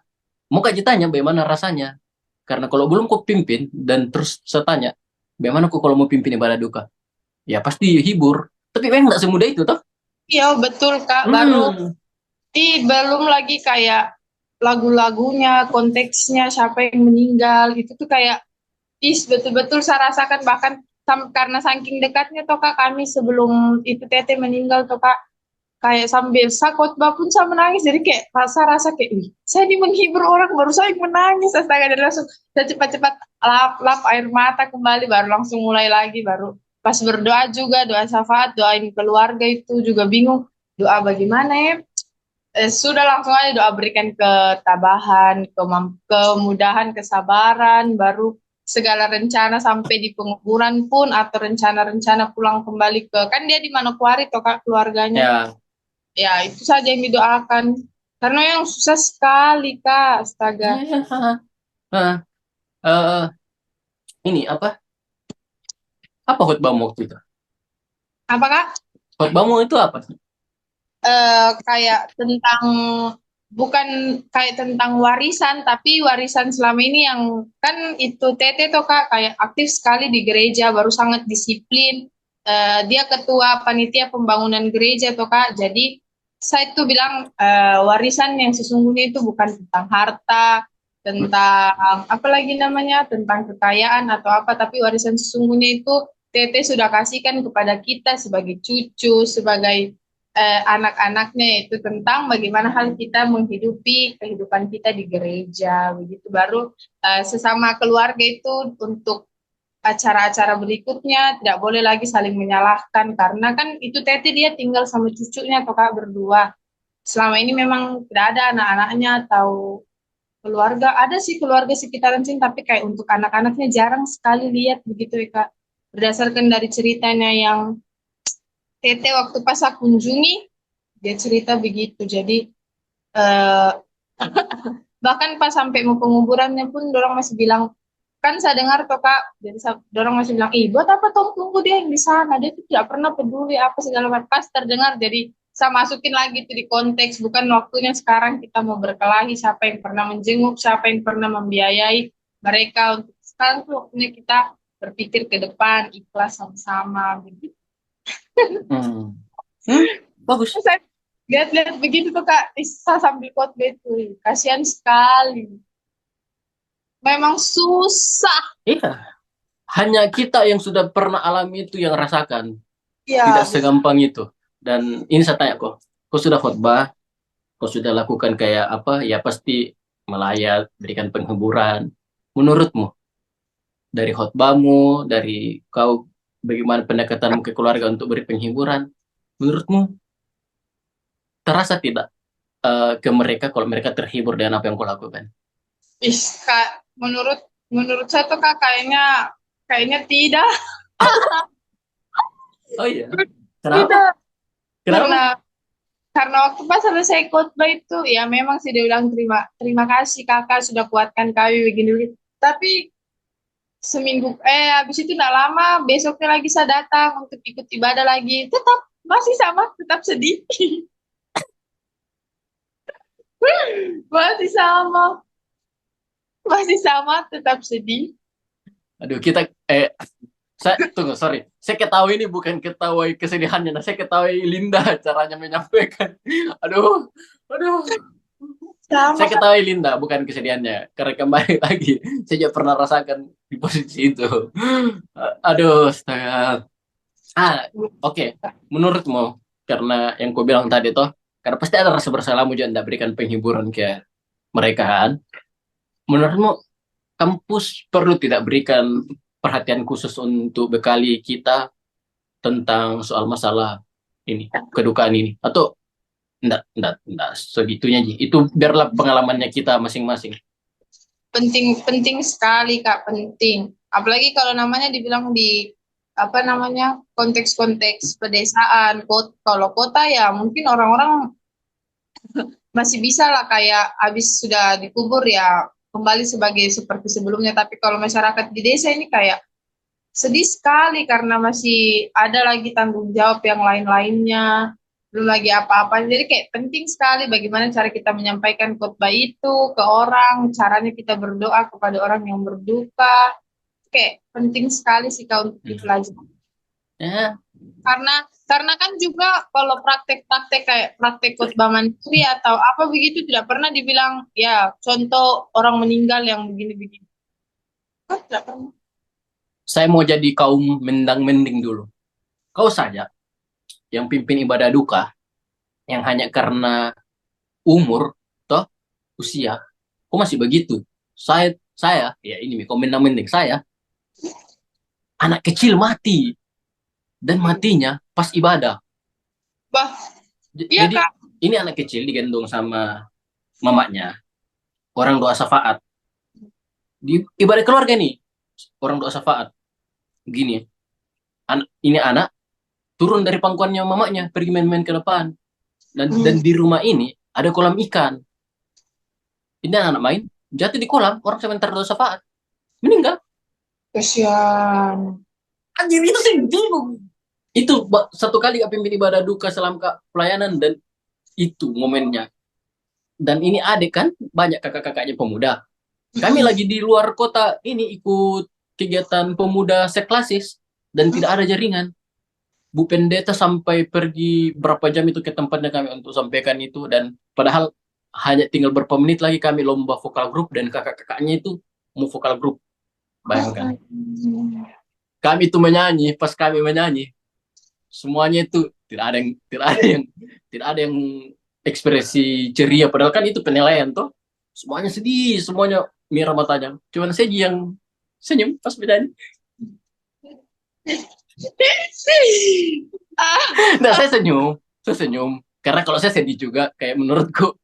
mau kasih tanya bagaimana rasanya. Karena kalau belum kok pimpin dan terus saya tanya, bagaimana kok kalau mau pimpin ibadah duka? Ya pasti hibur. Tapi memang nggak semudah itu toh. Iya betul Kak, baru Hmm. belum lagi kayak lagu-lagunya, konteksnya, siapa yang meninggal, itu tuh kayak betul-betul saya rasakan bahkan karena saking dekatnya toh Kak kami sebelum itu Tete meninggal toh Kak kayak sambil saya khotbah pun saya menangis jadi kayak rasa-rasa kayak wih saya ini menghibur orang baru saya yang menangis astaga dan langsung saya cepat-cepat lap air mata kembali baru langsung mulai lagi baru pas berdoa juga doa syafaat doain keluarga itu juga bingung doa bagaimana ya. Sudah langsung aja doa berikan ketabahan, kemudahan, kesabaran, baru segala rencana sampai di penguburan pun atau rencana-rencana pulang kembali ke kan dia di Manokwari toh Kak keluarganya. Ya. Ya, itu saja yang didoakan. Karena yang susah sekali Kak, astaga. Hah, eh, ini apa khotbahmu waktu itu? Apa Kak? Khotbahmu itu apa? Kayak tentang bukan kayak tentang warisan tapi warisan selama ini yang kan itu Tete tuh Kak kayak aktif sekali di gereja baru sangat disiplin. Dia ketua panitia pembangunan gereja tuh Kak jadi saya tuh bilang warisan yang sesungguhnya itu bukan tentang harta tentang apa lagi namanya tentang kekayaan atau apa tapi warisan sesungguhnya itu Tete sudah kasihkan kepada kita sebagai cucu sebagai anak-anaknya itu tentang bagaimana hal kita menghidupi kehidupan kita di gereja begitu baru sesama keluarga itu untuk acara-acara berikutnya tidak boleh lagi saling menyalahkan karena kan itu Teti dia tinggal sama cucunya atau kak berdua selama ini memang tidak ada anak-anaknya atau keluarga ada sih keluarga sekitaran sini tapi kayak untuk anak-anaknya jarang sekali lihat begitu ya kak berdasarkan dari ceritanya yang Tete waktu pas aku kunjungi dia cerita begitu jadi eh, bahkan pas sampai mau penguburannya pun dorong masih bilang kan saya dengar toh kak jadi dorong masih bilang ih buat apa Tom tunggu dia yang di sana dia tuh tidak pernah peduli apa segala macam pas terdengar jadi saya masukin lagi itu di konteks bukan waktunya sekarang kita mau berkelahi siapa yang pernah menjenguk siapa yang pernah membiayai mereka untuk sekarang tuh waktunya kita berpikir ke depan ikhlas sama-sama begitu. Hmm. Hmm, bagus. Saya lihat-lihat begitu tuh Kak, Isa sambil khotbah itu. Kasihan sekali. Memang susah. Iya, hanya kita yang sudah pernah alami itu yang rasakan. Tidak Ya, segampang itu. Dan ini saya tanya kok sudah khotbah, kok sudah lakukan kayak apa? Ya pasti melayat, berikan penghiburan. Menurutmu, dari khotbahmu, dari kau bagaimana pendekatanmu ke keluarga untuk beri penghiburan, menurutmu terasa tidak ke mereka kalau mereka terhibur dengan apa yang kau lakukan? Kak, menurut saya tuh Kak kayaknya tidak. Oh iya, kenapa? Tidak. Kenapa? Karena karena waktu pas selesai khotbah itu ya memang sih dia bilang terima kasih Kakak sudah kuatkan kami begini begini. Tapi seminggu habis itu tidak lama besoknya lagi saya datang untuk ikut ibadah lagi tetap masih sama tetap sedih. Masih sama, masih sama, tetap sedih. Aduh, saya tunggu, sorry. Saya ketahui ini bukan ketahui kesedihannya, nah saya ketahui Linda caranya menyampaikan. Aduh, aduh. Sama Saya kan? ketahui Linda bukan kesedihannya. Karena kembali lagi, saya juga pernah rasakan di posisi itu. Aduh, astaga. Oke. Menurutmu, karena yang kau bilang tadi toh, karena pasti ada rasa bersalahmu juga tidak berikan penghiburan ke mereka kan. Menurutmu, kampus perlu tidak berikan perhatian khusus untuk bekali kita tentang soal masalah ini, kedukaan ini, atau enggak segitunya Ji. Itu biarlah pengalamannya kita masing-masing. Penting, penting sekali, Kak, penting. Apalagi kalau namanya dibilang di apa namanya konteks-konteks pedesaan, kalau kota ya mungkin orang-orang masih bisa lah kayak habis sudah dikubur ya kembali sebagai seperti sebelumnya. Tapi kalau masyarakat di desa ini kayak sedih sekali karena masih ada lagi tanggung jawab yang lain-lainnya, belum lagi apa-apa. Jadi kayak penting sekali bagaimana cara kita menyampaikan khotbah itu ke orang, caranya kita berdoa kepada orang yang berduka. Kayak penting sekali sih kak untuk Hmm. dipelajari. Ya, Karena kan juga kalau praktek-praktek kayak praktek khotbah mandiri atau apa begitu tidak pernah dibilang ya contoh orang meninggal yang begini-begini. Kan tidak pernah. Saya mau jadi kaum mendang-mending dulu. Kau saja yang pimpin ibadah duka, yang hanya karena umur, toh, usia, kok masih begitu? Ya ini kaum mendang-mending. Saya, anak kecil mati. Dan matinya pas ibadah. Bah, iya Jadi Kak. ini anak kecil digendong sama mamanya, orang doa syafaat. Di ibadah keluarga nih, orang doa syafaat. Gini, ini anak turun dari pangkuannya mamanya, pergi main-main ke depan. Dan di rumah ini ada kolam ikan. Ini anak main, jatuh di kolam, orang sebentar doa syafaat, meninggal. Kasihan. Anjir, itu sih bingung. Itu satu kali kak pimpin ibadah duka selama Kak pelayanan, dan itu momennya. Dan ini adik kan, banyak kakak-kakaknya pemuda. Kami lagi di luar kota ini ikut kegiatan pemuda seklasis dan tidak ada jaringan. Bu Pendeta sampai pergi berapa jam itu ke tempatnya kami untuk sampaikan itu, dan padahal hanya tinggal berapa menit lagi kami lomba vokal grup dan kakak-kakaknya itu mau vokal grup. Bayangkan. Kami itu menyanyi, pas kami menyanyi semuanya itu tidak ada yang ekspresi ceria, padahal kan itu penilaian tuh. Semuanya sedih, semuanya merah matanya. Cuman saya yang senyum pas menyanyi. Nah, saya senyum karena kalau saya sedih juga kayak menurutku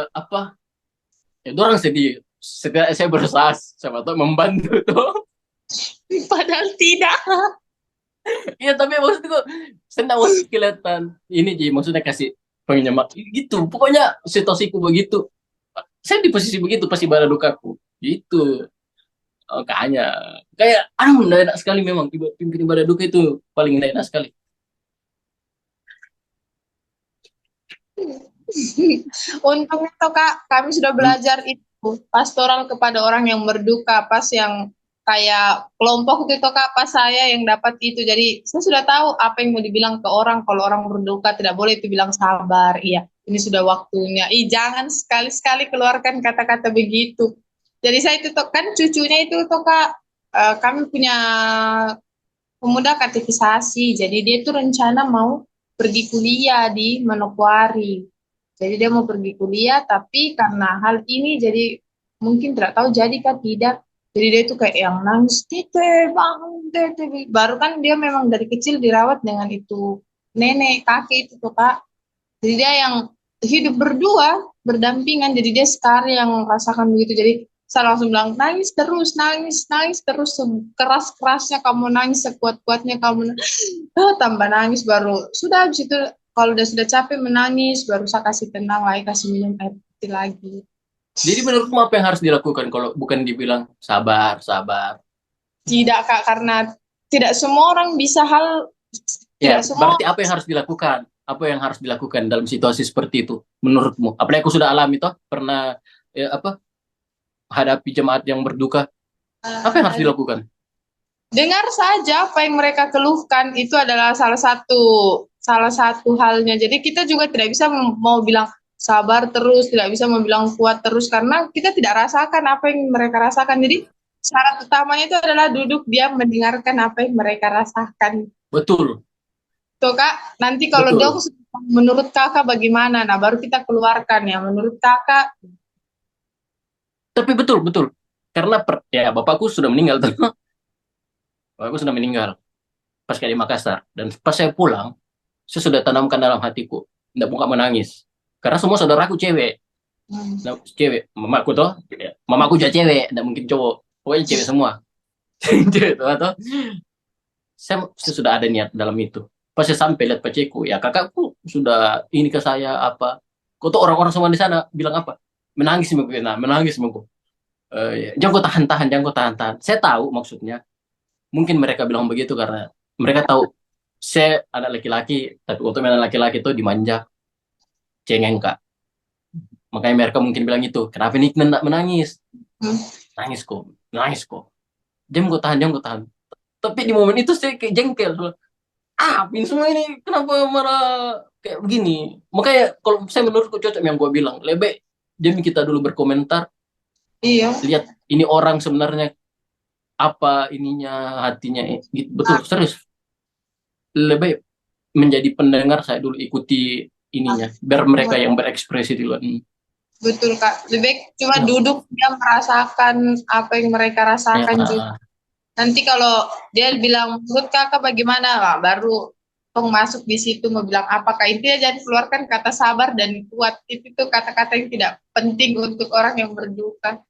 apa ya, orang sedih, setidaknya saya berusaha siapa tahu membantu tuh. Padahal tidak. Iya, tapi maksudku senang waktu kelihatan ini, jadi maksudnya kasih penyemangat gitu. Pokoknya situasiku begitu, saya di posisi begitu pasti ibadah dukaku gitu. Makanya kayak nggak enak sekali, memang pimpin ibadah duka itu paling nggak enak sekali. Untungnya tuh Kak, kami sudah Hmm. belajar itu pastoral kepada orang yang berduka, pas yang kayak kelompok itu Kak, pas saya yang dapat itu. Jadi saya sudah tahu apa yang mau dibilang ke orang kalau orang berduka, tidak boleh itu bilang sabar, iya, ini sudah waktunya. Jangan sekali-sekali keluarkan kata-kata begitu. Jadi saya itu tuh kan cucunya itu tuh Kak, kami punya pemuda katekisasi. Jadi dia tuh rencana mau pergi kuliah di Manokwari. Jadi dia mau pergi kuliah, tapi karena hal ini jadi mungkin tidak tahu jadi kan tidak. Jadi dia itu kayak yang nangis, tete bangun, tete. Baru kan dia memang dari kecil dirawat dengan itu nenek kakek itu tuh Kak. Jadi dia yang hidup berdua, berdampingan. Jadi dia sekarang yang merasakan begitu. Jadi saya langsung bilang, nangis terus, nangis, nangis terus. Keras-kerasnya kamu nangis, sekuat-kuatnya kamu nangis. Tambah nangis baru. Sudah habis itu, kalau sudah capek menangis, baru saya kasih tenang lagi, kasih minum air putih lagi. Jadi menurutmu apa yang harus dilakukan kalau bukan dibilang sabar, sabar? Tidak Kak, karena tidak semua orang bisa Ya, tidak semua. berarti apa yang harus dilakukan? Apa yang harus dilakukan dalam situasi seperti itu menurutmu? Apalagi aku sudah alami toh, pernah hadapi jemaat yang berduka. Apa yang harus dilakukan? Dengar saja apa yang mereka keluhkan, itu adalah salah satu halnya. Jadi kita juga tidak bisa mau bilang sabar terus, tidak bisa mau bilang kuat terus karena kita tidak rasakan apa yang mereka rasakan. Jadi syarat utamanya itu adalah duduk diam mendengarkan apa yang mereka rasakan. Betul, Tuh Kak, nanti kalau dia betul. menurut Kakak bagaimana? Nah, baru kita keluarkan ya. Menurut Kakak, Tapi betul, betul. Karena ya bapakku sudah meninggal tuh. Bapakku sudah meninggal pas kayak di Makassar. Dan pas saya pulang, saya sudah tanamkan dalam hatiku, tidak buka menangis. Karena semua saudaraku cewek. Nah, cewek, mamaku tuh, ya, mamaku juga cewek, tidak mungkin cowok. Pokoknya cewek semua. Cewek tuh, atau saya sudah ada niat dalam itu. Pas saya sampai lihat paceku, ya kakakku sudah ini ke saya apa. Kok tuh orang-orang semua di sana bilang apa? Menangis minggu, nah, menangis minggu. Ya, jangan kau tahan-tahan, jangan kau tahan-tahan. Saya tahu maksudnya. Mungkin mereka bilang begitu karena mereka tahu saya anak laki-laki, tapi untuk anak laki-laki itu dimanja, cengeng kak. Makanya mereka mungkin bilang itu. Kenapa ini tidak menangis? Nangis kok. Jangan kau tahan, jangan kau tahan. Tapi di momen itu saya kayak jengkel. Apin semua ini kenapa marah kayak begini? Makanya kalau saya menurutku cocok yang gue bilang, lebih jadi kita dulu berkomentar, Iya. lihat ini orang sebenarnya apa ininya hatinya gitu. Betul, serius. Lebih menjadi pendengar saya dulu ikuti ininya, biar mereka yang berekspresi duluan. Betul Kak. Lebih baik cuma Ya. duduk dia merasakan apa yang mereka rasakan juga. Ya. Nanti kalau dia bilang menurut Kakak bagaimana, nah, baru tong masuk di situ mau bilang apakah intinya jangan keluarkan kata sabar dan kuat itu tuh kata-kata yang tidak penting untuk orang yang berduka.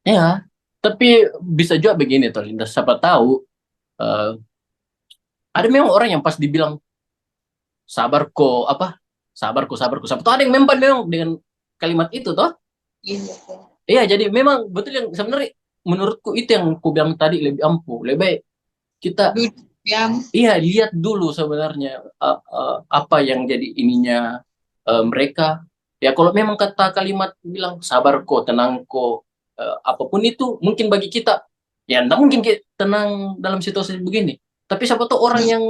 Ya, tapi bisa juga begini toh Linda, siapa tahu eh, ada memang orang yang pas dibilang sabar kok apa sabar kok sabar tuh ada yang memang memang dengan kalimat itu toh. Iya. Iya, jadi memang betul yang sebenarnya menurutku itu yang aku bilang tadi lebih ampuh, lebih baik kita Duduk yang iya lihat dulu sebenarnya apa yang jadi ininya mereka. Ya kalau memang kata kalimat bilang sabar kok, tenang kok, apapun itu mungkin bagi kita ya enggak mungkin kita tenang dalam situasi begini. Tapi siapa tahu orang yang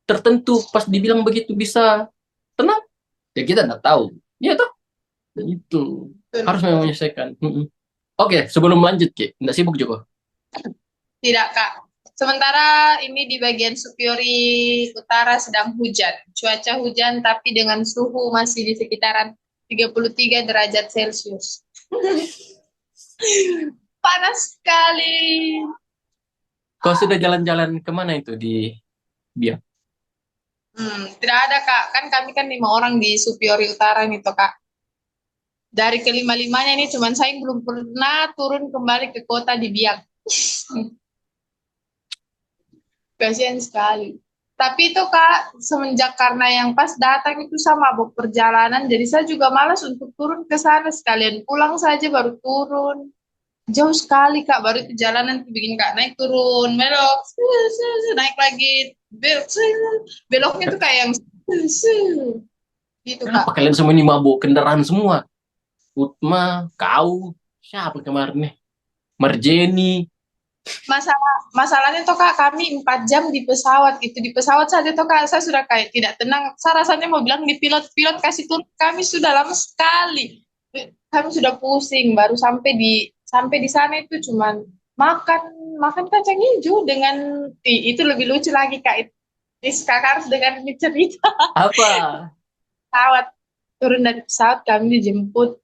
tertentu pas dibilang begitu bisa tenang, ya kita enggak tahu. Ya toh, itu harus memang menyelesaikan. Oke, sebelum lanjut Ki, enggak sibuk juga. tidak Kak. Sementara ini di bagian Supyori Utara sedang hujan. Cuaca hujan tapi dengan suhu masih di sekitaran 33 derajat Celcius. Panas sekali. Kau sudah jalan-jalan kemana itu di Biak? Tidak ada Kak. Kan kami kan 5 orang di Supyori Utara nih toh Kak. Dari kelima-limanya ini cuman saya yang belum pernah turun kembali ke kota di Biak. Kasihan sekali. Tapi itu Kak, semenjak karena yang pas datang itu sama mabuk perjalanan, jadi saya juga malas untuk turun ke sana sekalian pulang saja baru turun. Jauh sekali Kak, baru itu jalanan tuh bikin Kak naik turun, belok, naik lagi, belok, beloknya tuh kayak yang gitu Kenapa Kak. kalian semua ini mabuk kendaraan semua? Utma, kau, siapa kemarin nih? Marjeni. Masalahnya tuh Kak, kami 4 jam di pesawat itu di pesawat saja tuh Kak, saya sudah kayak tidak tenang. Saya rasanya mau bilang di pilot kasih turun, kami sudah lama sekali. Kami sudah pusing, baru sampai di sana itu cuman makan makan kacang hijau dengan itu lebih lucu lagi Kak. Kakak harus dengar ini cerita. Apa? Pesawat turun dari pesawat kami dijemput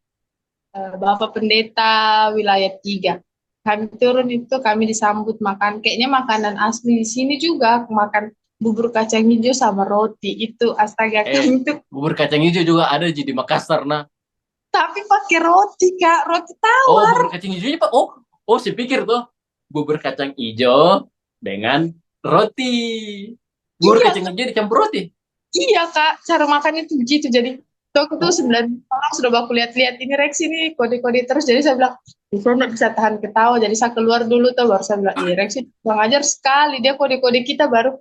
Bapak Pendeta wilayah 3. Kami turun itu kami disambut makan kayaknya makanan asli di sini juga makan bubur kacang hijau sama roti itu astaga kami tuh Bubur kacang hijau juga ada di Makassar, nah. tapi pakai roti Kak, roti Oh, tawar. bubur kacang hijaunya Pak. Oh, saya pikir tuh bubur kacang hijau dengan roti. Bubur Iya kacang hijau dicampur roti. iya Kak, cara makannya tuh begitu. Jadi waktu itu 9 orang sudah baku lihat-lihat ini Rex ini kode-kode terus. Jadi saya bilang, saya nggak bisa tahan ketawa. Jadi saya keluar dulu tuh baru saya bilang, iya Rex ini kurang ajar sekali. Dia kode-kode kita baru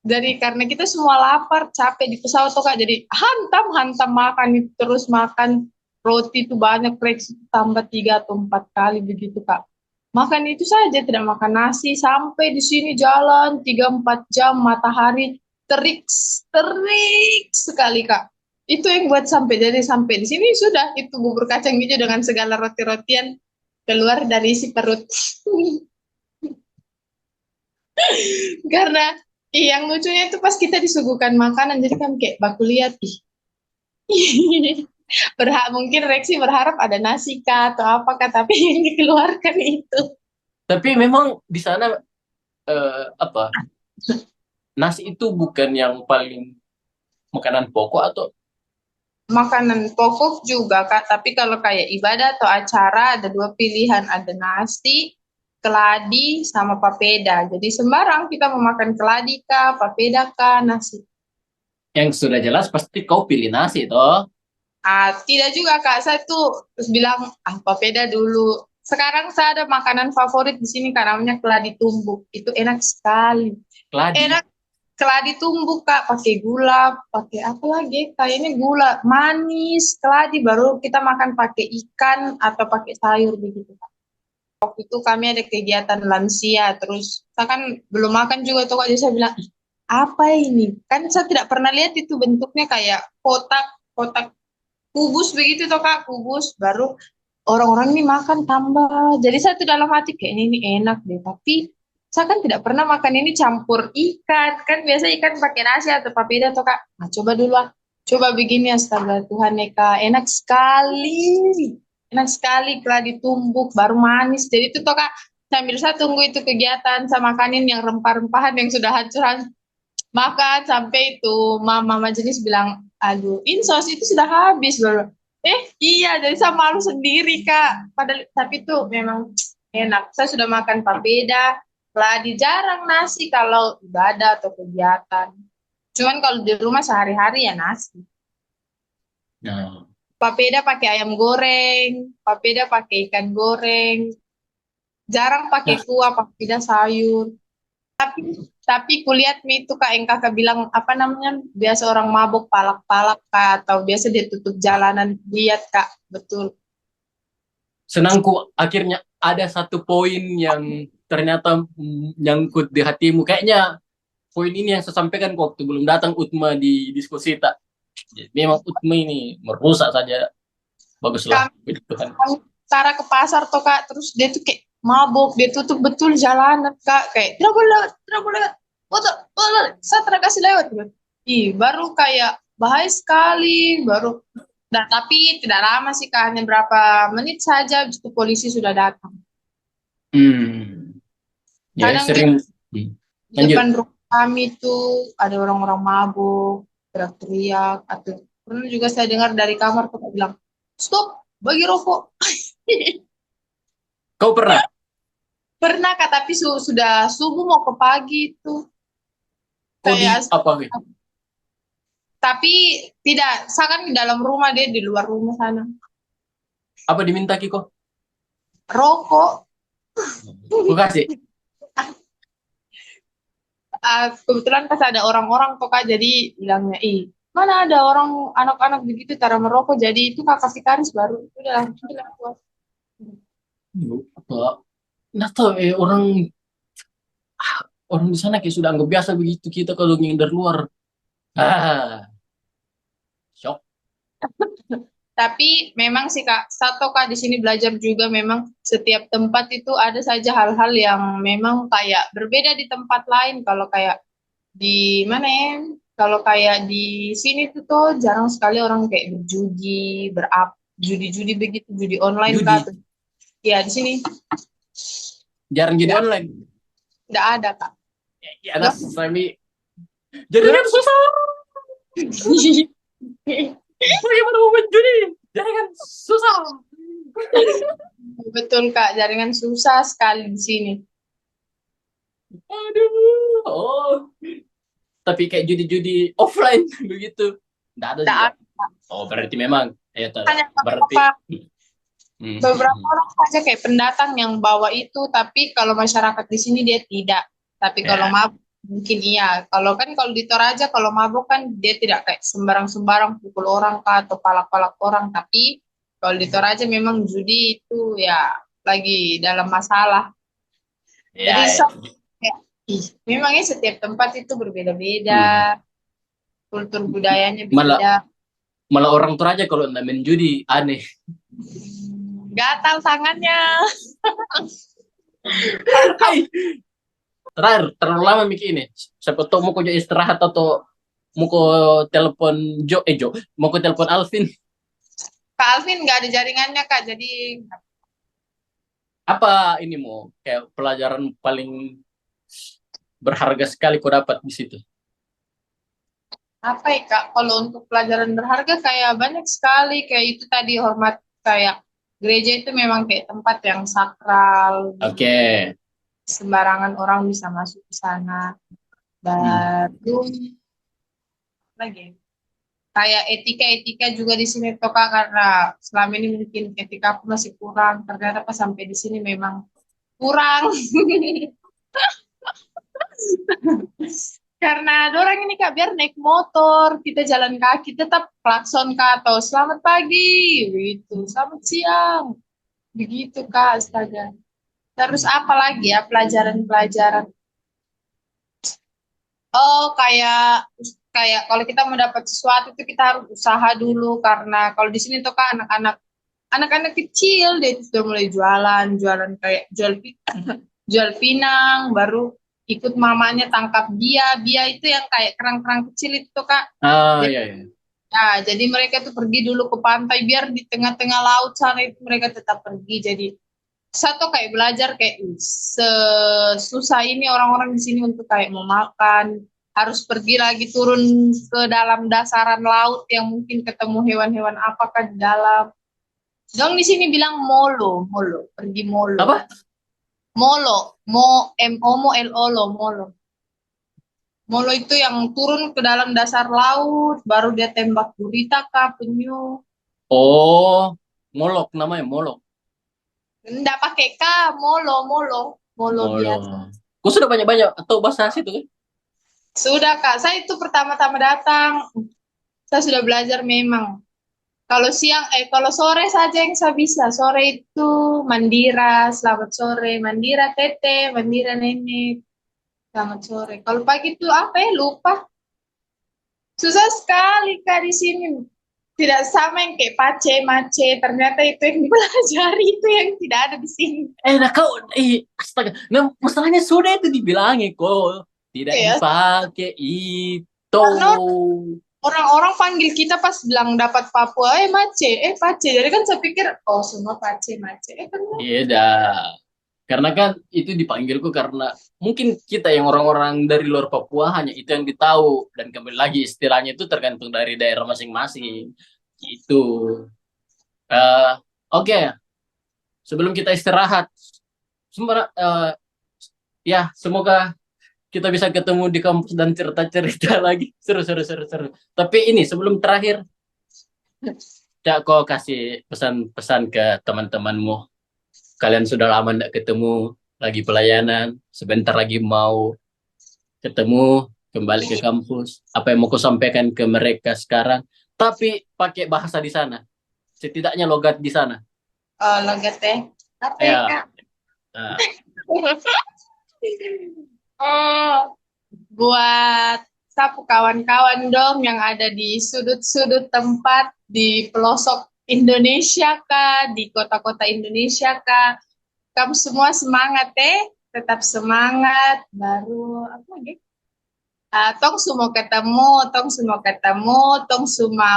dari karena kita semua lapar, capek di pesawat tuh Kak. Jadi hantam makan itu terus makan roti itu banyak Rex tambah 3 atau 4 kali begitu Kak. Makan itu saja tidak makan nasi sampai di sini jalan 3-4 jam matahari terik terik sekali Kak. Itu yang buat sampai di sini sudah itu bubur kacang hijau dengan segala roti-rotian keluar dari si perut. Karena yang lucunya itu pas kita disuguhkan makanan jadi kan kayak baku lihat ih. Mungkin Rexi berharap ada nasi kah atau apakah tapi yang dikeluarkan itu Tapi memang di sana apa? Nasi itu bukan yang paling makanan pokok atau makanan pokok juga Kak, tapi kalau kayak ibadah atau acara ada 2 pilihan, ada nasi, keladi, sama papeda. Jadi sembarang kita mau makan keladi kah, papeda kah, nasi. yang sudah jelas pasti kau pilih nasi toh. Tidak juga Kak, saya tuh terus bilang, papeda dulu. Sekarang saya ada makanan favorit di sini, Kak, namanya keladi tumbuk. Itu enak sekali. Keladi. Enak keladi tumbuk Kak, pakai gula, pakai apa lagi? Kayaknya gula, manis, keladi baru kita makan pakai ikan atau pakai sayur begitu Kak. Waktu itu kami ada kegiatan lansia, terus saya kan belum makan juga tuh Kak, jadi saya bilang, apa ini? Kan saya tidak pernah lihat itu bentuknya kayak kotak kubus begitu toh Kak, kubus. Baru orang-orang ini makan tambah. Jadi saya tuh dalam hati kayak ini enak deh. Tapi saya kan tidak pernah makan ini campur ikan. Kan biasa ikan pakai nasi atau papeda toh Kak. Nah coba dulu ah. Coba begini astaga Tuhan ya Kak. Enak sekali. Enak sekali kalau ditumbuk baru manis. Jadi itu toh Kak. Sambil saya tunggu itu kegiatan sama makanin yang rempah-rempahan yang sudah hancur makan sampai itu mama majelis bilang, aduh, insos itu sudah habis loh. Iya, jadi saya malu sendiri Kak. Padahal tapi itu memang enak. Saya sudah makan papeda, ladi jarang nasi kalau ibadah atau kegiatan. Cuman kalau di rumah sehari-hari ya nasi. Nah, Papeda pakai ayam goreng, papeda pakai ikan goreng, jarang pakai nah, kuah, papeda sayur. Tapi kulihat nih itu Kak yang Kakak bilang apa namanya biasa orang mabuk palak-palak Kak atau biasa dia tutup jalanan lihat Kak betul. senangku akhirnya ada satu poin yang ternyata nyangkut di hatimu. Kayaknya poin ini yang saya sampaikan waktu belum datang Utma di diskusi tak. Memang Utma ini merusak saja. Baguslah. Kami, Puji Tuhan. kami cara ke pasar tuh Kak terus dia tuh kayak mabuk dia tutup betul jalanan Kak kayak tidak boleh betul betul saya tidak kasih lewat gitu. Ih baru kayak bahaya sekali baru. Nah tapi tidak lama sih Kak hanya berapa menit saja habis itu polisi sudah datang. Hmm. Ya Kadang sering. Hmm. di Lanjut. depan rumah kami tuh ada orang-orang mabuk, teriak-teriak, atau pernah juga saya dengar dari kamar tuh bilang, stop, bagi rokok. Kau pernah? Pernah kak, tapi sudah subuh mau ke pagi itu. Kau di Kayak, apa? Wi? tapi tidak, saya kan di dalam rumah dia di luar rumah sana. Apa diminta Kiko? Rokok, Kau kasih. kebetulan pas ada orang-orang tuh kak, jadi bilangnya, mana ada orang anak-anak begitu cara merokok, jadi itu kakak Vikaris baru, udah langsung bilang, Apa? Nah, tahu orang orang di sana kayak sudah anggap biasa begitu kita kalau ngindar luar. Ah, shock. Tapi memang sih Kak, satu Kak di sini belajar juga memang setiap tempat itu ada saja hal-hal yang memang kayak berbeda di tempat lain. Kalau kayak di mana ya? Kalau kayak di sini tuh jarang sekali orang kayak berjudi, judi-judi begitu, judi online Judi. Kak. Ya di sini Jarang jadi nggak online. nggak ada Kak. Ya, ada Nggak. Sami. Jadi kan susah. Bagaimana mau main judi? Jadi kan susah. Betul Kak, jaringan susah sekali di sini. Aduh. Oh. Tapi kayak judi-judi offline begitu. Nggak ada Nggak juga. ada. Oh, berarti memang. Ya, Hanya berarti. beberapa Hmm. beberapa orang saja kayak pendatang yang bawa itu, tapi kalau masyarakat di sini dia tidak. Tapi kalau Ya. mabuk mungkin iya. Kalau kan kalau di Toraja kalau mabuk kan dia tidak kayak sembarang-sembarang pukul orang kah atau palak-palak orang. Tapi kalau di Toraja memang judi itu ya lagi dalam masalah. Jadi Ya, ya. kayak, memangnya setiap tempat itu berbeda-beda, Hmm. kultur budayanya Malah beda. malah orang tua aja kalau nggak main judi aneh. Gatal tangannya. Hai, terakhir terlalu lama mikir ini. Siapa tahu mau kau istirahat atau mau kau telepon Jo, mau kau telepon Alvin. Kak Alvin nggak ada jaringannya Kak, jadi Apa ini mau kayak pelajaran paling berharga sekali kau dapat di situ? apa ya Kak, kalau untuk pelajaran berharga kayak banyak sekali, kayak itu tadi hormat, kayak gereja itu memang kayak tempat yang sakral, Oke. sembarangan orang bisa masuk ke sana. Hmm. Baru lagi kayak etika-etika juga di sini tuh Kak, karena selama ini mungkin etika aku masih kurang, ternyata pas sampai di sini memang kurang. Karena dorang ini Kak, biar naik motor, kita jalan kaki, tetap klakson Kak, atau selamat pagi, begitu, selamat siang, begitu Kak, astaga. Terus apa lagi ya, pelajaran-pelajaran. Oh, kayak kayak kalau kita mau dapat sesuatu itu kita harus usaha dulu karena kalau di sini tuh kan anak-anak kecil dia itu sudah mulai jualan kayak jual pinang, baru ikut mamanya tangkap bia itu yang kayak kerang-kerang kecil itu Kak. Ah, Jadi, ya, ya. jadi mereka tuh pergi dulu ke pantai biar di tengah-tengah laut sana itu mereka tetap pergi. Jadi satu kayak belajar kayak sesusah ini orang-orang di sini untuk kayak mau makan, harus pergi lagi turun ke dalam dasaran laut yang mungkin ketemu hewan-hewan apakah di dalam. Dong di sini bilang molo, pergi molo. Apa? Molo, Molo, molo. Molo itu yang turun ke dalam dasar laut, baru dia tembak gurita kah, penyu. Oh, molok namanya molok. Enggak pakai K, molo biasa. Molok. Kau sudah banyak-banyak atau bahasa situ kan? Sudah Kak, saya itu pertama-tama datang, saya sudah belajar memang. Kalau kalau sore saja yang saya bisa. Sore itu Mandira, selamat sore. Mandira Tete, Mandira Nenek, selamat sore. Kalau pagi itu apa ya, lupa. Susah sekali Kak di sini. Tidak sama yang kayak pace, mace. Ternyata itu yang dipelajari, itu yang tidak ada di sini. Nah kau, astaga. Nah, masalahnya sudah itu dibilangin kok. Tidak Ya, dipakai itu. karena orang-orang panggil kita pas bilang dapat Papua, pace. Jadi kan saya pikir, oh semua pace, mace. Kan Iya dah. Karena kan itu dipanggilku karena mungkin kita yang orang-orang dari luar Papua hanya itu yang ditahu. Dan kembali lagi istilahnya itu tergantung dari daerah masing-masing. Gitu. Eh, oke, sebelum kita istirahat, ya semoga kita bisa ketemu di kampus dan cerita-cerita lagi. Seru, seru, seru, seru. Tapi ini sebelum terakhir, Cak, kau kasih pesan-pesan ke teman-temanmu. Kalian sudah lama tidak ketemu, lagi pelayanan, sebentar lagi mau ketemu, kembali ke kampus. Apa yang mau kau sampaikan ke mereka sekarang? Tapi pakai bahasa di sana. Setidaknya logat di sana. logat ya. Apa ya Ya, Kak? nah, Oh, buat sapu kawan-kawan dong yang ada di sudut-sudut tempat di pelosok Indonesia kah, di kota-kota Indonesia kah. Kamu semua semangat tetap semangat. Baru apa lagi? Tong semua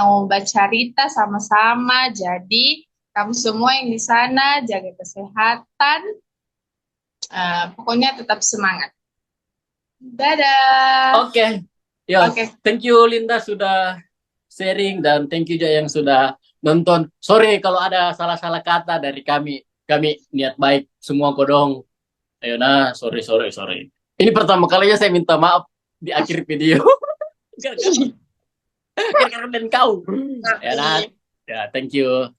mau baca cerita sama-sama. Jadi kamu semua yang di sana jaga kesehatan. Pokoknya tetap semangat. Dadah. oke. Ya, Oke. thank you Linda sudah sharing dan thank you juga yang sudah nonton. Sorry kalau ada salah-salah kata dari kami. Kami niat baik semua kodong. Ayo nah, sorry, sorry, sorry. Ini pertama kalinya saya minta maaf di akhir video. Gara-gara dan kau. Ya nah, ya thank you.